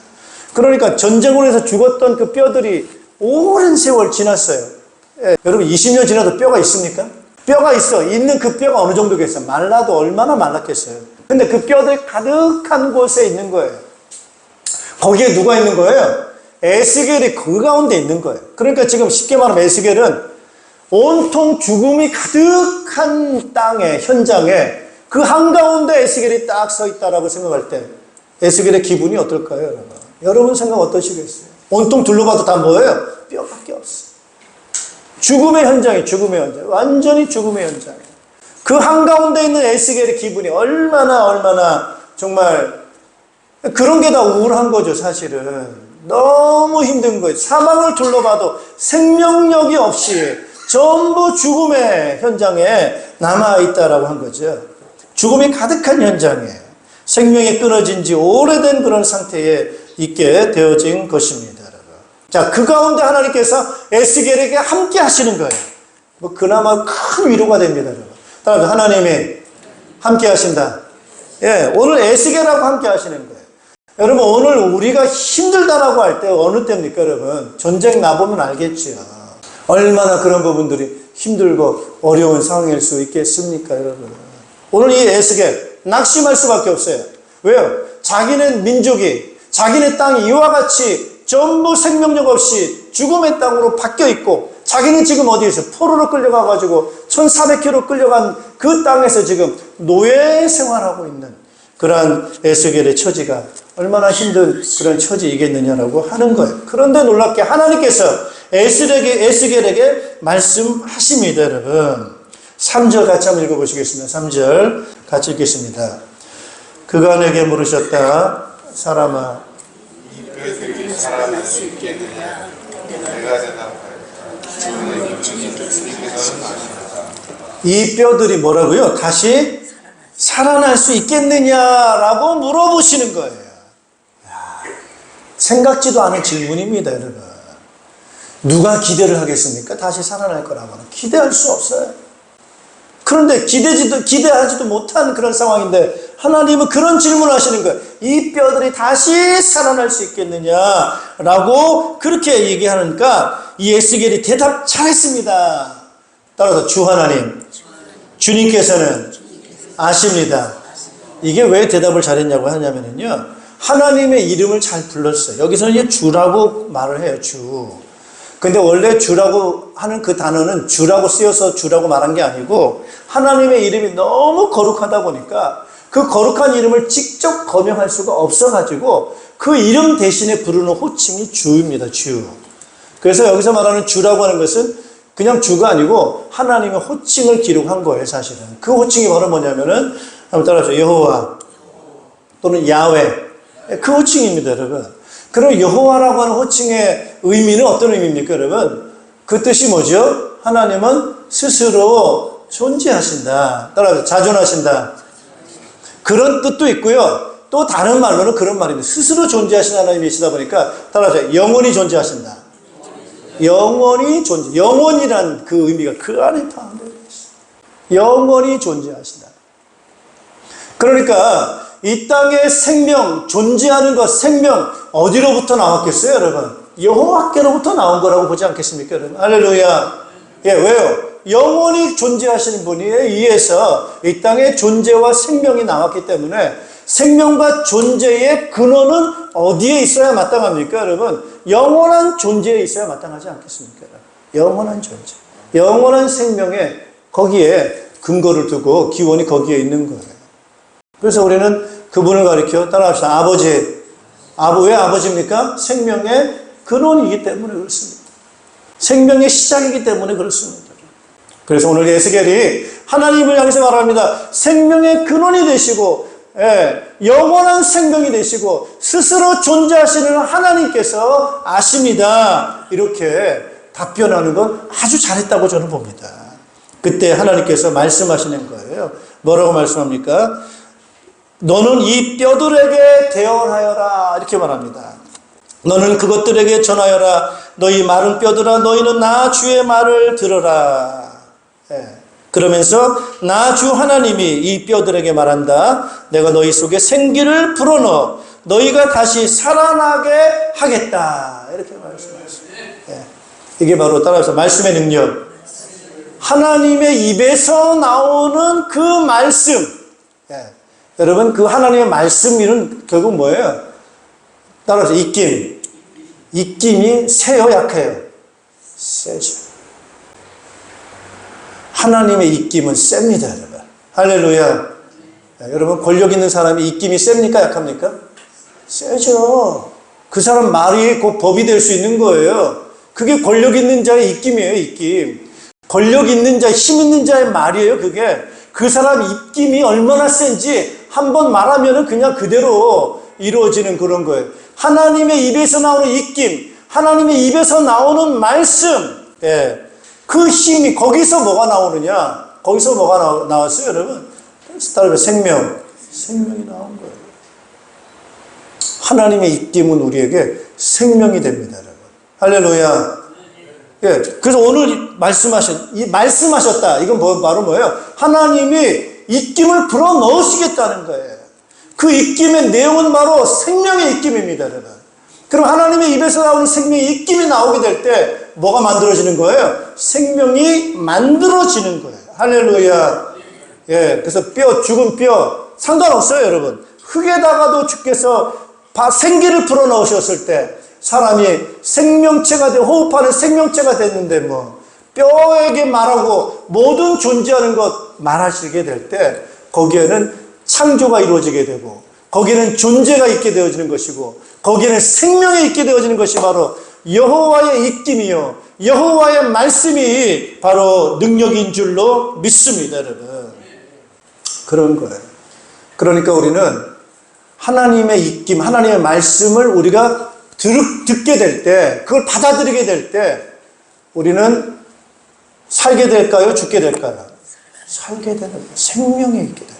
그러니까 전쟁으로 해서 죽었던 그 뼈들이 오랜 세월 지났어요. 예, 여러분 20년 지나도 뼈가 있습니까? 뼈가 있어. 있는 그 뼈가 어느 정도겠어요? 말라도 얼마나 말랐겠어요. 근데 그 뼈들이 가득한 곳에 있는 거예요. 거기에 누가 있는 거예요? 에스겔이 그 가운데 있는 거예요. 그러니까 지금 쉽게 말하면 에스겔은 온통 죽음이 가득한 땅에, 현장에 그 한가운데 에스겔이 딱 서 있다라고 생각할 때 에스겔의 기분이 어떨까요, 여러분? 여러분 생각 어떠시겠어요? 온통 둘러봐도 다 뭐예요? 뼈밖에 없어. 죽음의 현장이에요. 죽음의 현장. 완전히 죽음의 현장. 그 한가운데 있는 에스겔의 기분이 얼마나 정말 그런 게 다 우울한 거죠, 사실은. 너무 힘든 거예요. 사망을 둘러봐도 생명력이 없이 전부 죽음의 현장에 남아있다라고 한 거죠. 죽음이 가득한 현장에 생명이 끊어진 지 오래된 그런 상태에 있게 되어진 것입니다. 자, 그 가운데 하나님께서 에스겔에게 함께 하시는 거예요. 뭐 그나마 큰 위로가 됩니다. 따라서 하나님이 함께 하신다. 예, 오늘 에스겔하고 함께 하시는 거예요. 여러분 오늘 우리가 힘들다라고 할 때 어느 때입니까, 여러분? 전쟁 나보면 알겠죠. 얼마나 그런 부분들이 힘들고 어려운 상황일 수 있겠습니까, 여러분? 오늘 이 에스겔 낙심할 수밖에 없어요. 왜요? 자기네 민족이, 자기네 땅이 이와 같이 전부 생명력 없이 죽음의 땅으로 바뀌어 있고 자기는 지금 어디에 있어요? 포로로 끌려가가지고 1400km 끌려간 그 땅에서 지금 노예 생활하고 있는 그러한 에스겔의 처지가 얼마나 힘든 그런 처지이겠느냐라고 하는 거예요. 그런데 놀랍게 하나님께서 에스겔에게 말씀하십니다, 여러분. 3절 같이 한번 읽어보시겠습니다. 3절 같이 읽겠습니다. 그가 내게 물으셨다. 사람아, 이 뼈들이 살아날 수 있겠느냐? 내가 대답하였다. 주님께서는 아시다. 이 뼈들이 뭐라고요? 다시 살아날 수 있겠느냐라고 물어보시는 거예요. 생각지도 않은 질문입니다, 여러분. 누가 기대를 하겠습니까? 다시 살아날 거라고는 기대할 수 없어요. 그런데 기대하지도 못한 그런 상황인데 하나님은 그런 질문을 하시는 거예요. 이 뼈들이 다시 살아날 수 있겠느냐라고 그렇게 얘기하니까 이 에스겔이 대답 잘했습니다. 따라서 주 하나님, 주님께서는 아십니다. 이게 왜 대답을 잘했냐고 하냐면요, 하나님의 이름을 잘 불렀어요. 여기서는 이제 주라고 말을 해요, 주. 근데 원래 주라고 하는 그 단어는 주라고 쓰여서 주라고 말한 게 아니고 하나님의 이름이 너무 거룩하다 보니까 그 거룩한 이름을 직접 거명할 수가 없어가지고 그 이름 대신에 부르는 호칭이 주입니다, 주. 그래서 여기서 말하는 주라고 하는 것은 그냥 주가 아니고 하나님의 호칭을 기록한 거예요, 사실은. 그 호칭이 바로 뭐냐면은, 한번 따라하세요. 여호와 또는 야훼. 그 호칭입니다, 여러분. 그럼 여호와라고 하는 호칭의 의미는 어떤 의미입니까, 여러분? 그 뜻이 뭐죠? 하나님은 스스로 존재하신다. 따라서 자존하신다. 그런 뜻도 있고요. 또 다른 말로는 그런 말입니다. 스스로 존재하신 하나님이시다 보니까 따라서 영원히 존재하신다. 영원히 존재. 영원이란 그 의미가 그 안에 포함되어 있어요. 영원히 존재하신다. 그러니까 이 땅의 생명, 존재하는 것, 생명 어디로부터 나왔겠어요, 여러분? 여호와께로부터 나온 거라고 보지 않겠습니까, 여러분? 할렐루야. 예, 왜요? 영원히 존재하시는 분에 의해서 이 땅에 존재와 생명이 나왔기 때문에 생명과 존재의 근원은 어디에 있어야 마땅합니까, 여러분? 영원한 존재에 있어야 마땅하지 않겠습니까? 영원한 존재, 영원한 생명에 거기에 근거를 두고 기원이 거기에 있는 거예요. 그래서 우리는 그분을 가리켜 따라합시다. 아버지. 왜 아버지입니까? 생명의 근원이기 때문에 그렇습니다. 생명의 시작이기 때문에 그렇습니다. 그래서 오늘 에스겔이 하나님을 향해서 말합니다. 생명의 근원이 되시고, 영원한 생명이 되시고 스스로 존재하시는 하나님께서 아십니다. 이렇게 답변하는 건 아주 잘했다고 저는 봅니다. 그때 하나님께서 말씀하시는 거예요. 뭐라고 말씀합니까? 너는 이 뼈들에게 대언하여라, 이렇게 말합니다. 너는 그것들에게 전하여라. 너희 마른 뼈들아, 너희는 나 주의 말을 들어라. 그러면서 나 주 하나님이 이 뼈들에게 말한다. 내가 너희 속에 생기를 불어넣어 너희가 다시 살아나게 하겠다. 이렇게 말씀하셨습니다. 이게 바로 따라서 말씀의 능력. 하나님의 입에서 나오는 그 말씀. 여러분, 그 하나님의 말씀이는 결국 뭐예요? 따라서 입김. 입김이 세요, 약해요? 세죠. 하나님의 입김은 셉니다, 여러분. 할렐루야. 여러분, 권력 있는 사람이 입김이 셉니까, 약합니까? 세죠. 그 사람 말이 곧 법이 될 수 있는 거예요. 그게 권력 있는 자의 입김이에요, 입김. 권력 있는 자, 힘 있는 자의 말이에요, 그게. 그 사람 입김이 얼마나 센지 한번 말하면은 그냥 그대로 이루어지는 그런 거예요. 하나님의 입에서 나오는 입김, 하나님의 입에서 나오는 말씀, 그 힘이, 거기서 뭐가 나오느냐? 거기서 뭐가 나왔어요, 여러분? 따라서 생명이 나온 거예요. 하나님의 입김은 우리에게 생명이 됩니다, 여러분. 할렐루야. 그래서 오늘 말씀하셨다. 이건 바로 뭐예요? 하나님이 입김을 불어 넣으시겠다는 거예요. 그 입김의 내용은 바로 생명의 입김입니다, 여러분. 그럼 하나님의 입에서 나오는 생명의 입김이 나오게 될 때 뭐가 만들어지는 거예요? 생명이 만들어지는 거예요. 할렐루야. 그래서 죽은 뼈 상관없어요, 여러분. 흙에다가도 주께서 생기를 불어 넣으셨을 때 사람이 생명체가 호흡하는 생명체가 됐는데 뼈에게 말하고 모든 존재하는 것 말하시게 될 때 거기에는 창조가 이루어지게 되고 거기에는 존재가 있게 되어지는 것이고 거기에는 생명이 있게 되어지는 것이 바로 여호와의 입김이요 여호와의 말씀이 바로 능력인 줄로 믿습니다, 여러분. 그런 거예요. 그러니까 우리는 하나님의 입김, 하나님의 말씀을 우리가 듣게 될 때, 그걸 받아들이게 될 때 우리는 살게 될까요? 죽게 될까요? 살게 되는 거예요. 생명이 있게 돼요.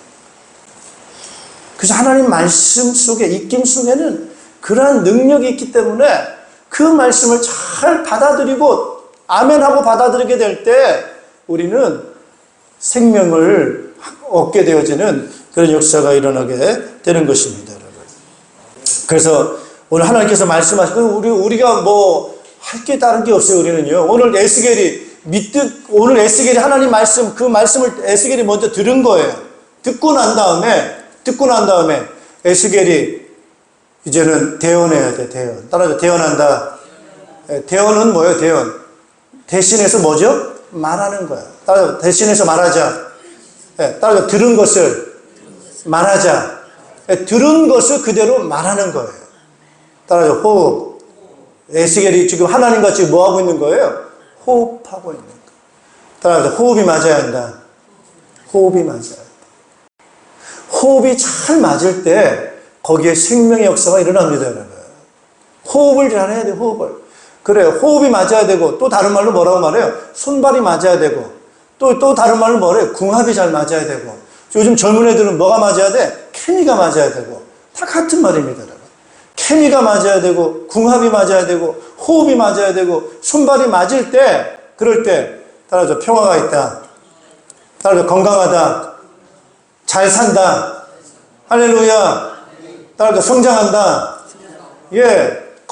그래서 하나님 말씀 속에, 입김 속에는 그러한 능력이 있기 때문에 그 말씀을 잘 받아들이고 아멘하고 받아들이게 될 때 우리는 생명을 얻게 되어지는 그런 역사가 일어나게 되는 것입니다, 여러분. 그래서 오늘 하나님께서 말씀하시고 우리가 뭐 할 게 다른 게 없어요. 우리는요. 오늘 에스겔이 하나님 말씀, 그 말씀을 에스겔이 먼저 들은 거예요. 듣고 난 다음에 에스겔이 이제는 대언해야 돼. 대언. 따라서 대언한다. 대언은 뭐예요? 대언. 대신해서 뭐죠? 말하는 거야. 따라서 대신해서 말하자. 따라서 들은 것을 말하자. 들은 것을 그대로 말하는 거예요. 따라서 호흡. 에스겔이 지금 하나님과 지금 뭐 하고 있는 거예요? 호흡하고 있는 거예요. 따라서 호흡이 맞아야 한다. 호흡이 맞아야 한다. 호흡이 잘 맞을 때 거기에 생명의 역사가 일어납니다, 여러분. 호흡을 잘해야 돼요, 호흡을. 그래요. 호흡이 맞아야 되고, 또 다른 말로 뭐라고 말해요? 손발이 맞아야 되고, 또 다른 말로 뭐래요? 궁합이 잘 맞아야 되고. 요즘 젊은 애들은 뭐가 맞아야 돼? 케미가 맞아야 되고. 다 같은 말입니다, 여러분. 케미가 맞아야 되고, 궁합이 맞아야 되고, 호흡이 맞아야 되고, 손발이 맞을 때, 그럴 때, 따라서 평화가 있다. 따라서 건강하다. 잘 산다. 할렐루야. 따라서 성장한다.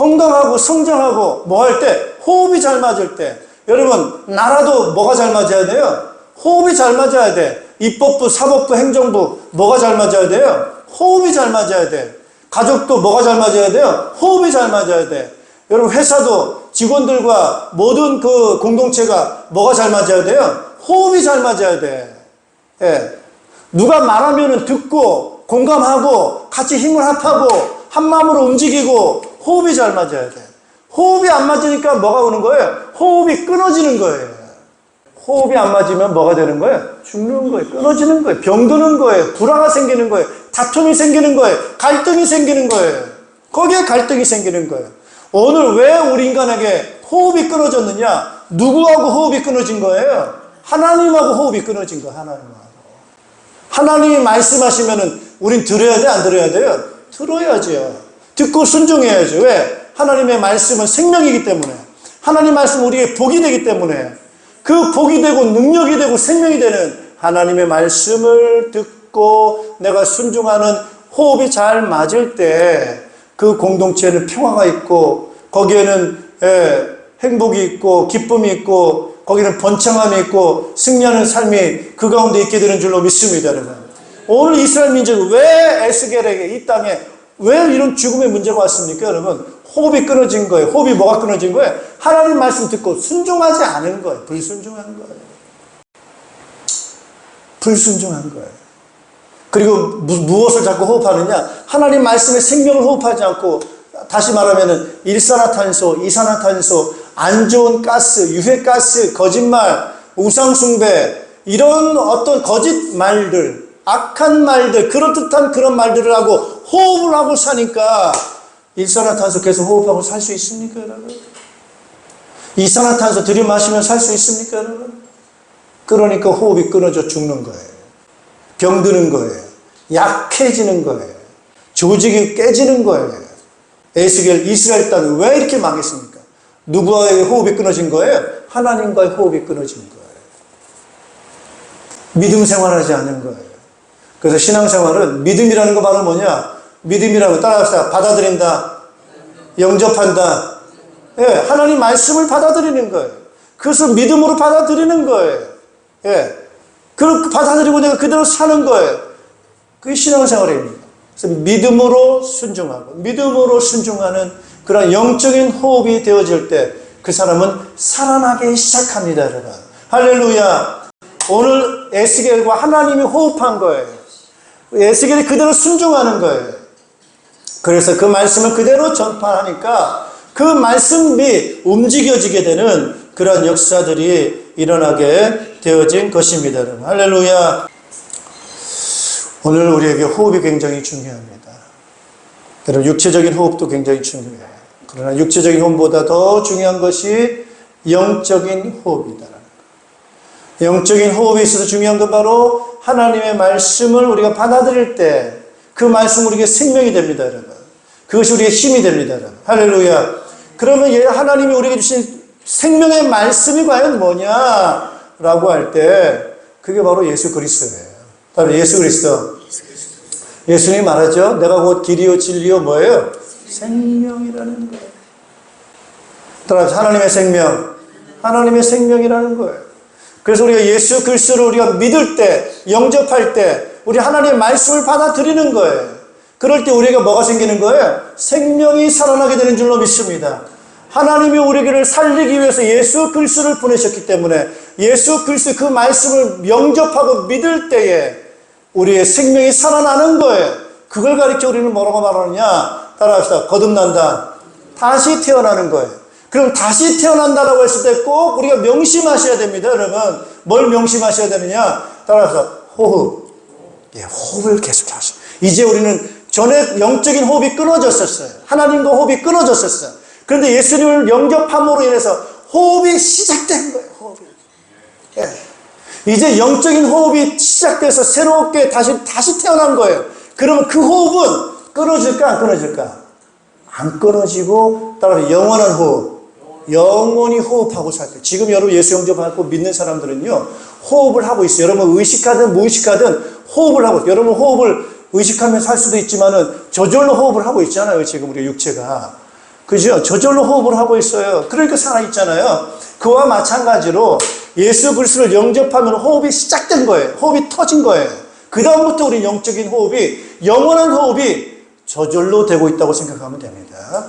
건강하고 성장하고 뭐 할 때? 호흡이 잘 맞을 때. 여러분, 나라도 뭐가 잘 맞아야 돼요? 호흡이 잘 맞아야 돼. 입법부, 사법부, 행정부 뭐가 잘 맞아야 돼요? 호흡이 잘 맞아야 돼. 가족도 뭐가 잘 맞아야 돼요? 호흡이 잘 맞아야 돼. 여러분, 회사도 직원들과 모든 그 공동체가 뭐가 잘 맞아야 돼요? 호흡이 잘 맞아야 돼. 예. 누가 말하면 듣고 공감하고 같이 힘을 합하고 한 마음으로 움직이고 호흡이 잘 맞아야 돼. 호흡이 안 맞으니까 뭐가 오는 거예요? 호흡이 끊어지는 거예요. 호흡이 안 맞으면 뭐가 되는 거예요? 죽는 거예요. 끊어지는 거예요. 병드는 거예요. 불화가 생기는 거예요. 다툼이 생기는 거예요. 갈등이 생기는 거예요. 거기에 갈등이 생기는 거예요. 오늘 왜 우리 인간에게 호흡이 끊어졌느냐? 누구하고 호흡이 끊어진 거예요? 하나님하고 호흡이 끊어진 거예요. 하나님하고. 하나님이 말씀하시면은 우린 들어야 돼? 안 들어야 돼요? 들어야죠. 듣고 순종해야죠. 왜? 하나님의 말씀은 생명이기 때문에. 하나님 말씀은 우리에게 복이 되기 때문에. 그 복이 되고 능력이 되고 생명이 되는 하나님의 말씀을 듣고 내가 순종하는 호흡이 잘 맞을 때 그 공동체에는 평화가 있고 거기에는 행복이 있고 기쁨이 있고 거기는 번창함이 있고 승리하는 삶이 그 가운데 있게 되는 줄로 믿습니다. 여러분. 오늘 이스라엘 민족은 왜 에스겔에게 이 땅에 왜 이런 죽음의 문제가 왔습니까? 여러분, 호흡이 끊어진 거예요. 호흡이 뭐가 끊어진 거예요? 하나님 말씀 듣고 순종하지 않은 거예요. 불순종한 거예요. 불순종한 거예요. 그리고 무엇을 자꾸 호흡하느냐? 하나님 말씀의 생명을 호흡하지 않고 다시 말하면 일산화탄소, 이산화탄소, 안 좋은 가스, 유해가스, 거짓말, 우상숭배 이런 어떤 거짓 말들, 악한 말들, 그럴듯한 그런 말들을 하고 호흡을 하고 사니까 일산화탄소 계속 호흡하고 살 수 있습니까, 여러분? 이산화탄소 들이마시면 살 수 있습니까, 여러분? 그러니까 호흡이 끊어져 죽는 거예요. 병드는 거예요. 약해지는 거예요. 조직이 깨지는 거예요. 에스겔 이스라엘 땅이 왜 이렇게 망했습니까? 누구와의 호흡이 끊어진 거예요? 하나님과의 호흡이 끊어진 거예요. 믿음 생활하지 않은 거예요. 그래서 신앙생활은 믿음이라는 거 바로 뭐냐? 믿음이라는 거 따라합시다. 받아들인다. 영접한다. 예, 하나님 말씀을 받아들이는 거예요. 그것을 믿음으로 받아들이는 거예요. 예. 그걸 받아들이고 내가 그대로 사는 거예요. 그게 신앙생활입니다. 그래서 믿음으로 순종하고 믿음으로 순종하는 그런 영적인 호흡이 되어질 때 그 사람은 살아나기 시작합니다, 여러분. 할렐루야. 오늘 에스겔과 하나님이 호흡한 거예요. 에스겔이 그대로 순종하는 거예요. 그래서 그 말씀을 그대로 전파하니까 그 말씀이 움직여지게 되는 그런 역사들이 일어나게 되어진 것입니다. 여러분. 할렐루야. 오늘 우리에게 호흡이 굉장히 중요합니다. 여러분, 육체적인 호흡도 굉장히 중요해요. 그러나 육체적인 호흡보다 더 중요한 것이 영적인 호흡이다. 영적인 호흡에 있어서 중요한 건 바로 하나님의 말씀을 우리가 받아들일 때 그 말씀 우리에게 생명이 됩니다, 여러분. 그것이 우리의 힘이 됩니다, 여러분. 할렐루야. 그러면 하나님이 우리에게 주신 생명의 말씀이 과연 뭐냐라고 할 때 그게 바로 예수 그리스도예요. 바로 예수 그리스도. 예수님이 말하죠. 내가 곧 길이요 진리요 뭐예요? 생명이라는 거예요. 따라서 하나님의 생명. 하나님의 생명이라는 거예요. 그래서 우리가 예수 그리스도를 우리가 믿을 때, 영접할 때 우리 하나님의 말씀을 받아들이는 거예요. 그럴 때 우리가 뭐가 생기는 거예요? 생명이 살아나게 되는 줄로 믿습니다. 하나님이 우리를 살리기 위해서 예수 그리스도를 보내셨기 때문에 예수 그리스도 그 말씀을 영접하고 믿을 때에 우리의 생명이 살아나는 거예요. 그걸 가리켜 우리는 뭐라고 말하느냐? 따라합시다. 거듭난다. 다시 태어나는 거예요. 그럼 다시 태어난다라고 했을 때 꼭 우리가 명심하셔야 됩니다, 여러분. 뭘 명심하셔야 되느냐? 따라합시다. 호흡. 예, 호흡을 계속 하셔. 이제 우리는 전에 영적인 호흡이 끊어졌었어요. 하나님과 호흡이 끊어졌었어요. 그런데 예수님을 영접함으로 인해서 호흡이 시작된 거예요. 호흡이. 예. 이제 영적인 호흡이 시작돼서 새롭게 다시 태어난 거예요. 그러면 그 호흡은 끊어질까 안 끊어질까? 안 끊어지고 따라서 영원한 호흡. 영원히 호흡하고 살 때. 지금 여러분 예수 영접하고 믿는 사람들은요. 호흡을 하고 있어요. 여러분 의식하든 무의식하든 호흡을 하고 있어요. 여러분 호흡을 의식하면서 할 수도 있지만은 저절로 호흡을 하고 있잖아요. 지금 우리 육체가. 그죠? 저절로 호흡을 하고 있어요. 그러니까 살아있잖아요. 그와 마찬가지로 예수 그리스도를 영접하면 호흡이 시작된 거예요. 호흡이 터진 거예요. 그 다음부터 우리 영적인 호흡이, 영원한 호흡이 저절로 되고 있다고 생각하면 됩니다.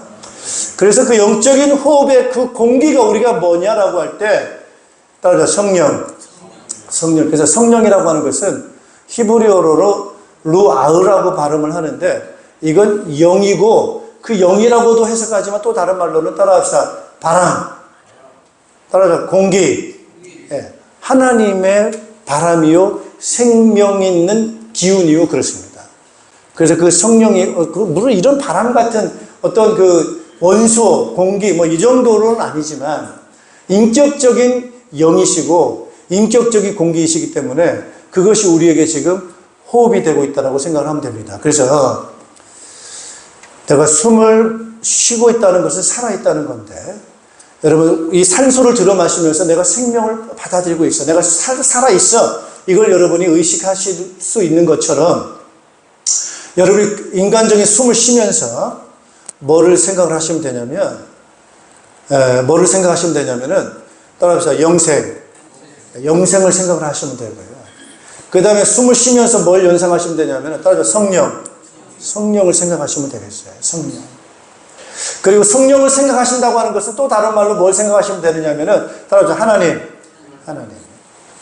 그래서 그 영적인 호흡의 그 공기가 우리가 뭐냐라고 할 때, 따라서 성령. 그래서 성령이라고 하는 것은 히브리어로 루아흐라고 발음을 하는데, 이건 영이고, 그 영이라고도 해석하지만 또 다른 말로는 따라합시다. 바람. 따라서 공기. 예. 하나님의 바람이요, 생명 있는 기운이요, 그렇습니다. 그래서 그 성령이, 물론 이런 바람 같은 어떤 그 원소, 공기, 뭐 이 정도로는 아니지만, 인격적인 영이시고, 인격적인 공기이시기 때문에 그것이 우리에게 지금 호흡이 되고 있다고 생각을 하면 됩니다. 그래서 내가 숨을 쉬고 있다는 것은 살아있다는 건데, 여러분, 이 산소를 들어 마시면서 내가 생명을 받아들이고 있어. 내가 살아있어. 이걸 여러분이 의식하실 수 있는 것처럼, 여러분이 인간적인 숨을 쉬면서 뭐를 생각을 하시면 되냐면, 따라합시다. 영생을 생각을 하시면 되고요. 그 다음에 숨을 쉬면서 뭘 연상하시면 되냐면, 따라서 성령을 생각하시면 되겠어요. 성령. 그리고 성령을 생각하신다고 하는 것은 또 다른 말로 뭘 생각하시면 되느냐면은, 따라서 하나님.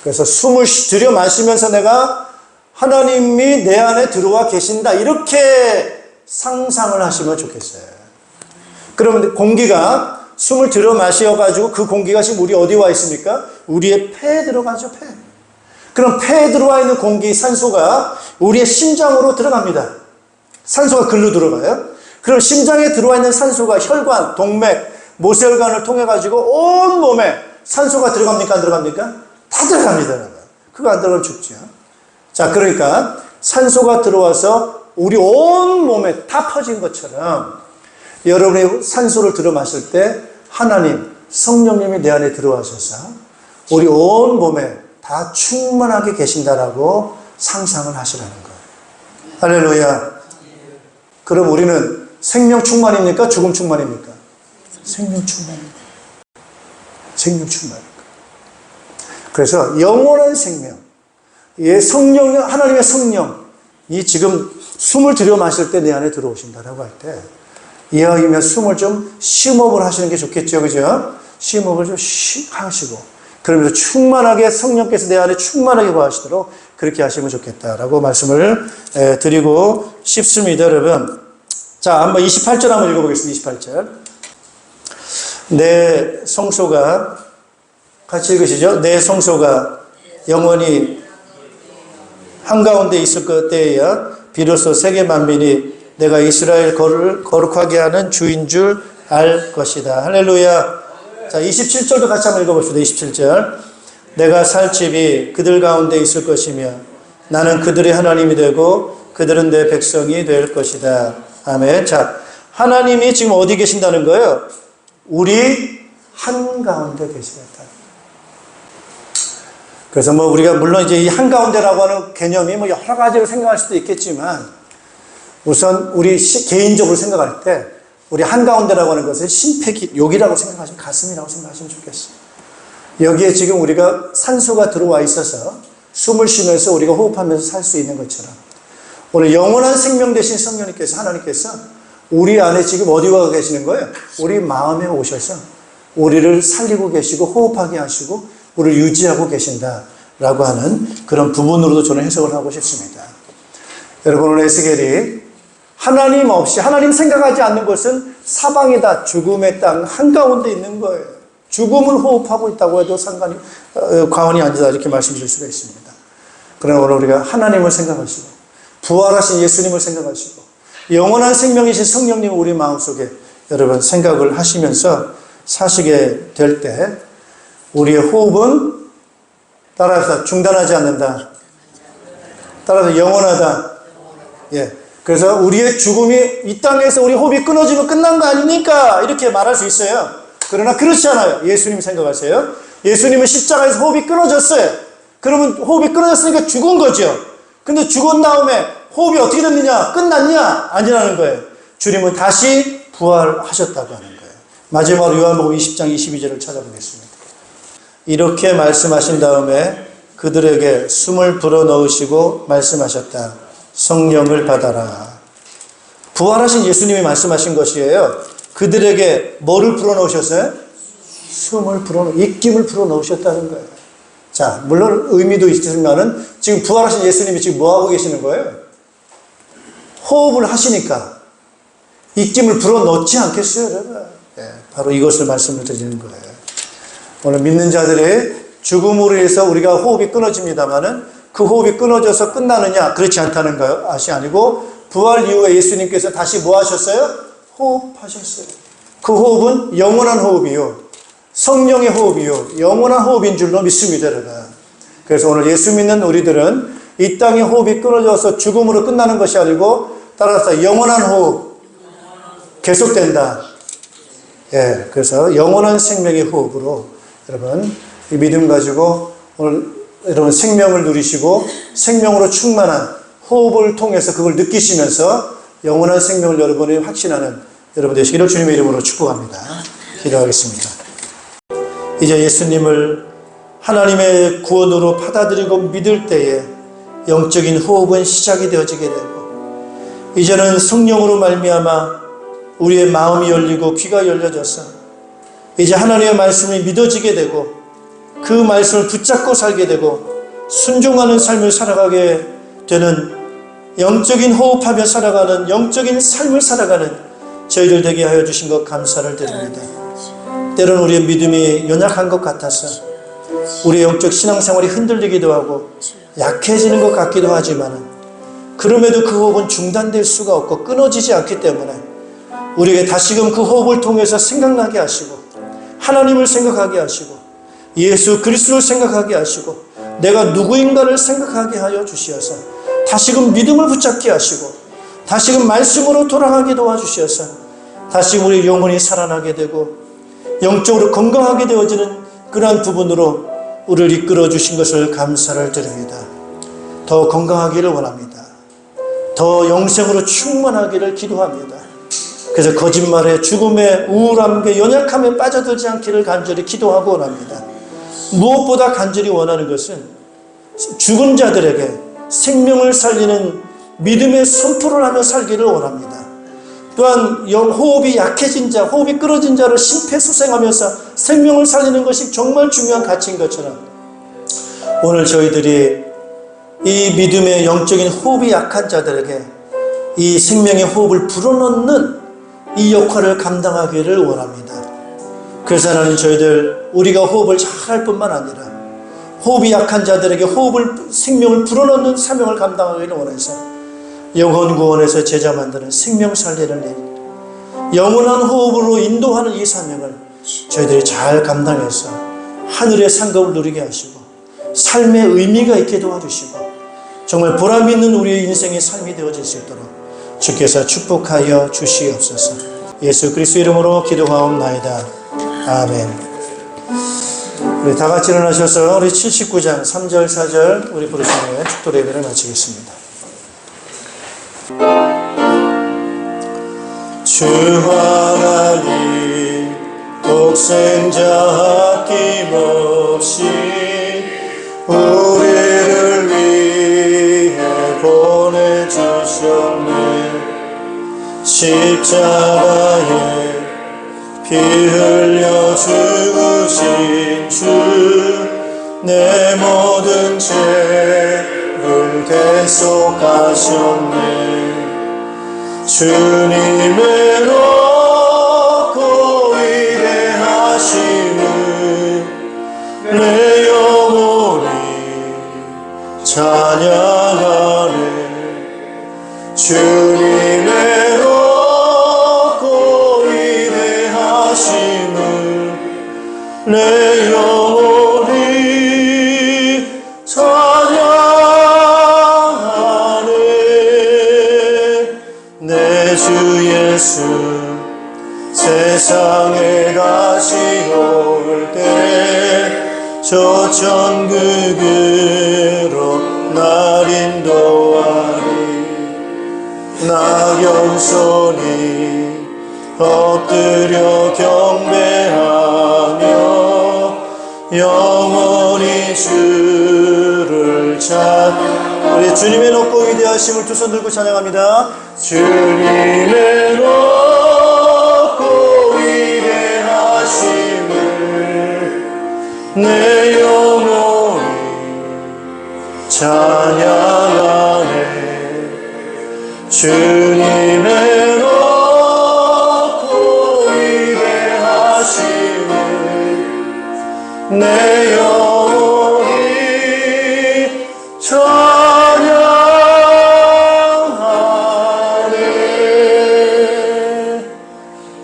그래서 숨을 들여 마시면서 내가 하나님이 내 안에 들어와 계신다. 이렇게 상상을 하시면 좋겠어요. 그러면 공기가 숨을 들여 마셔가지고 그 공기가 지금 우리 어디 와 있습니까? 우리의 폐에 들어가죠, 폐. 그럼 폐에 들어와 있는 공기, 산소가 우리의 심장으로 들어갑니다. 산소가 글로 들어가요. 그럼 심장에 들어와 있는 산소가 혈관, 동맥, 모세혈관을 통해 가지고 온 몸에 산소가 들어갑니까? 안 들어갑니까? 다 들어갑니다, 여러분. 그거 안 들어가면 죽죠. 자, 그러니까 산소가 들어와서 우리 온 몸에 다 퍼진 것처럼 여러분이 산소를 들어 마실 때 하나님, 성령님이 내 안에 들어와셔서 우리 온 몸에 다 충만하게 계신다라고 상상을 하시라는 거예요. 할렐루야. 그럼 우리는 생명 충만입니까? 죽음 충만입니까? 생명 충만입니다. 생명 충만입니다. 그래서 영원한 생명, 하나님의 성령이 지금 숨을 들여 마실 때 내 안에 들어오신다라고 할 때, 이왕이면 숨을 좀 심호흡을 하시는 게 좋겠죠, 그죠? 심호흡을 좀 하시고, 그러면서 충만하게 성령께서 내 안에 충만하게 거하시도록 그렇게 하시면 좋겠다라고 말씀을 드리고 싶습니다, 여러분. 자, 한번 28절 한번 읽어보겠습니다. 28절. 내 성소가, 같이 읽으시죠. 내 성소가 영원히 한가운데 있을 때에야 비로소 세계 만민이 내가 이스라엘 거룩하게 하는 주인 줄 알 것이다. 할렐루야. 자, 27절도 같이 한번 읽어봅시다. 27절. 내가 살 집이 그들 가운데 있을 것이며 나는 그들의 하나님이 되고 그들은 내 백성이 될 것이다. 아멘. 자, 하나님이 지금 어디 계신다는 거예요? 우리 한가운데 계시겠다. 그래서 뭐 우리가 물론 이제 이 한가운데라고 하는 개념이 뭐 여러 가지로 생각할 수도 있겠지만, 우선 우리 개인적으로 생각할 때 우리 한가운데라고 하는 것을 심폐기욕이라고 생각하시면, 가슴이라고 생각하시면 좋겠어요. 여기에 지금 우리가 산소가 들어와 있어서 숨을 쉬면서 우리가 호흡하면서 살 수 있는 것처럼, 오늘 영원한 생명 되신 성령님께서, 하나님께서 우리 안에 지금 어디 와 계시는 거예요? 우리 마음에 오셔서 우리를 살리고 계시고 호흡하게 하시고 우리를 유지하고 계신다라고 하는 그런 부분으로도 저는 해석을 하고 싶습니다. 여러분, 오늘 에스겔이 하나님 없이, 하나님 생각하지 않는 것은 사방이다, 죽음의 땅 한가운데 있는 거예요. 죽음을 호흡하고 있다고 해도 과언이 아니다, 이렇게 말씀드릴 수가 있습니다. 그러나 오늘 우리가 하나님을 생각하시고 부활하신 예수님을 생각하시고 영원한 생명이신 성령님을 우리 마음속에 여러분 생각을 하시면서 사시게 될 때 우리의 호흡은 따라서 중단하지 않는다. 따라서 영원하다. 예. 그래서 우리의 죽음이 이 땅에서 우리 호흡이 끊어지면 끝난 거 아닙니까? 이렇게 말할 수 있어요. 그러나 그렇지 않아요. 예수님 생각하세요. 예수님은 십자가에서 호흡이 끊어졌어요. 그러면 호흡이 끊어졌으니까 죽은 거죠. 근데 죽은 다음에 호흡이 어떻게 됐느냐? 끝났냐? 아니라는 거예요. 주님은 다시 부활하셨다고 하는 거예요. 마지막으로 요한복음 20장 22절을 찾아보겠습니다. 이렇게 말씀하신 다음에 그들에게 숨을 불어넣으시고 말씀하셨다. 성령을 받아라. 부활하신 예수님이 말씀하신 것이에요. 그들에게 뭐를 불어넣으셨어요? 숨을 입김을 불어넣으셨다는 거예요. 자, 물론 의미도 있지만은 지금 부활하신 예수님이 지금 뭐 하고 계시는 거예요? 호흡을 하시니까 입김을 불어넣지 않겠어요, 여러분? 네, 바로 이것을 말씀을 드리는 거예요. 오늘 믿는 자들의 죽음으로 해서 우리가 호흡이 끊어집니다만은 그 호흡이 끊어져서 끝나느냐? 그렇지 않다는 것이 아니고 부활 이후에 예수님께서 다시 뭐 하셨어요? 호흡하셨어요. 그 호흡은 영원한 호흡이요. 성령의 호흡이요. 영원한 호흡인 줄로 믿습니다, 여러분. 그래서 오늘 예수 믿는 우리들은 이 땅의 호흡이 끊어져서 죽음으로 끝나는 것이 아니고 따라서 영원한 호흡 계속된다. 예, 그래서 영원한 생명의 호흡으로 여러분 이 믿음 가지고 오늘 여러분 생명을 누리시고 생명으로 충만한 호흡을 통해서 그걸 느끼시면서 영원한 생명을 여러분이 확신하는 여러분 되시기를 주님의 이름으로 축복합니다. 기도하겠습니다. 이제 예수님을 하나님의 구원으로 받아들이고 믿을 때에 영적인 호흡은 시작이 되어지게 되고 이제는 성령으로 말미암아 우리의 마음이 열리고 귀가 열려져서 이제 하나님의 말씀이 믿어지게 되고 그 말씀을 붙잡고 살게 되고 순종하는 삶을 살아가게 되는 영적인 호흡하며 살아가는 영적인 삶을 살아가는 저희들 되게 하여 주신 것 감사를 드립니다. 때로는 우리의 믿음이 연약한 것 같아서 우리의 영적 신앙생활이 흔들리기도 하고 약해지는 것 같기도 하지만 그럼에도 그 호흡은 중단될 수가 없고 끊어지지 않기 때문에 우리에게 다시금 그 호흡을 통해서 생각나게 하시고 하나님을 생각하게 하시고 예수 그리스도를 생각하게 하시고 내가 누구인가를 생각하게 하여 주시어서 다시금 믿음을 붙잡게 하시고 다시금 말씀으로 돌아가게 도와주시어서 다시금 우리 영혼이 살아나게 되고 영적으로 건강하게 되어지는 그러한 부분으로 우리를 이끌어 주신 것을 감사를 드립니다. 더 건강하기를 원합니다. 더 영생으로 충만하기를 기도합니다. 그래서 거짓말에 죽음에 우울함에 연약함에 빠져들지 않기를 간절히 기도하고 원합니다. 무엇보다 간절히 원하는 것은 죽은 자들에게 생명을 살리는 믿음의 선포를 하며 살기를 원합니다. 또한 호흡이 약해진 자, 호흡이 끊어진 자를 심폐소생하면서 생명을 살리는 것이 정말 중요한 가치인 것처럼 오늘 저희들이 이 믿음의 영적인 호흡이 약한 자들에게 이 생명의 호흡을 불어넣는 이 역할을 감당하기를 원합니다. 그래서 하나님 저희들 우리가 호흡을 잘할 뿐만 아니라 호흡이 약한 자들에게 생명을 불어넣는 사명을 감당하기를 원해서 영혼 구원에서 제자 만드는 생명 살리는 일, 영원한 호흡으로 인도하는 이 사명을 저희들이 잘 감당해서 하늘의 상급을 누리게 하시고 삶의 의미가 있게 도와주시고 정말 보람 있는 우리의 인생의 삶이 되어질 수 있도록 주께서 축복하여 주시옵소서. 예수 그리스도 이름으로 기도하옵나이다. 아멘. 우리 다 같이 일어나셔서 우리 79장 3절 4절 우리 부르신 후에 축도 예배를 마치겠습니다. 주 하나님 독생자 아낌없이 우리를 위해 보내주셨네. 십자가에 피 흘려 죽으신 주 내 모든 죄를 대속하셨네. 주님의 높고 위대하심을 내 영혼이 찬양하네. 주님의 높고 위대하심을 내 영혼이 찬양하네. 내 주 예수 세상에 다시 올 때 저 천국으로 날 인도하리. 낙연소리 엎드려 경배하며 영원히 주를 우리 주님의 높고 위대하심을 두 손 들고 찬양합니다. 주님의 높고 위대하심을 내 영혼이 찬양하네. 주님의 높고 위대하심을 내 영혼이 찬양하네.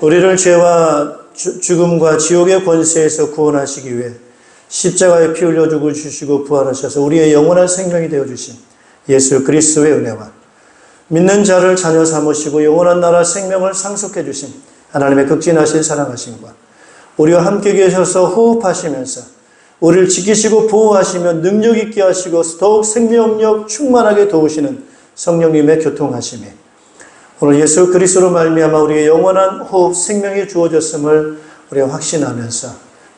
우리를 죄와 죽음과 지옥의 권세에서 구원하시기 위해 십자가에 피 흘려 죽으시고 부활하셔서 우리의 영원한 생명이 되어주신 예수 그리스도의 은혜와 믿는 자를 자녀 삼으시고 영원한 나라 생명을 상속해 주신 하나님의 극진하신 사랑하심과 우리와 함께 계셔서 호흡하시면서 우리를 지키시고 보호하시며 능력 있게 하시고 더욱 생명력 충만하게 도우시는 성령님의 교통하심이 오늘 예수 그리스도로 말미암아 우리의 영원한 호흡 생명이 주어졌음을 우리가 확신하면서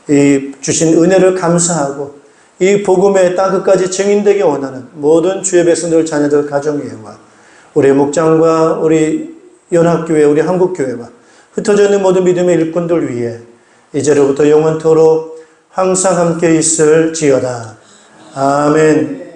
이 주신 은혜를 감사하고 이 복음의 땅 끝까지 증인되기 원하는 모든 주의 백성들 자녀들 가정위에와 우리 목장과 우리 연합교회 우리 한국교회와 흩어져 있는 모든 믿음의 일꾼들 위해 이제로부터 영원토록 항상 함께 있을지어다. 아멘.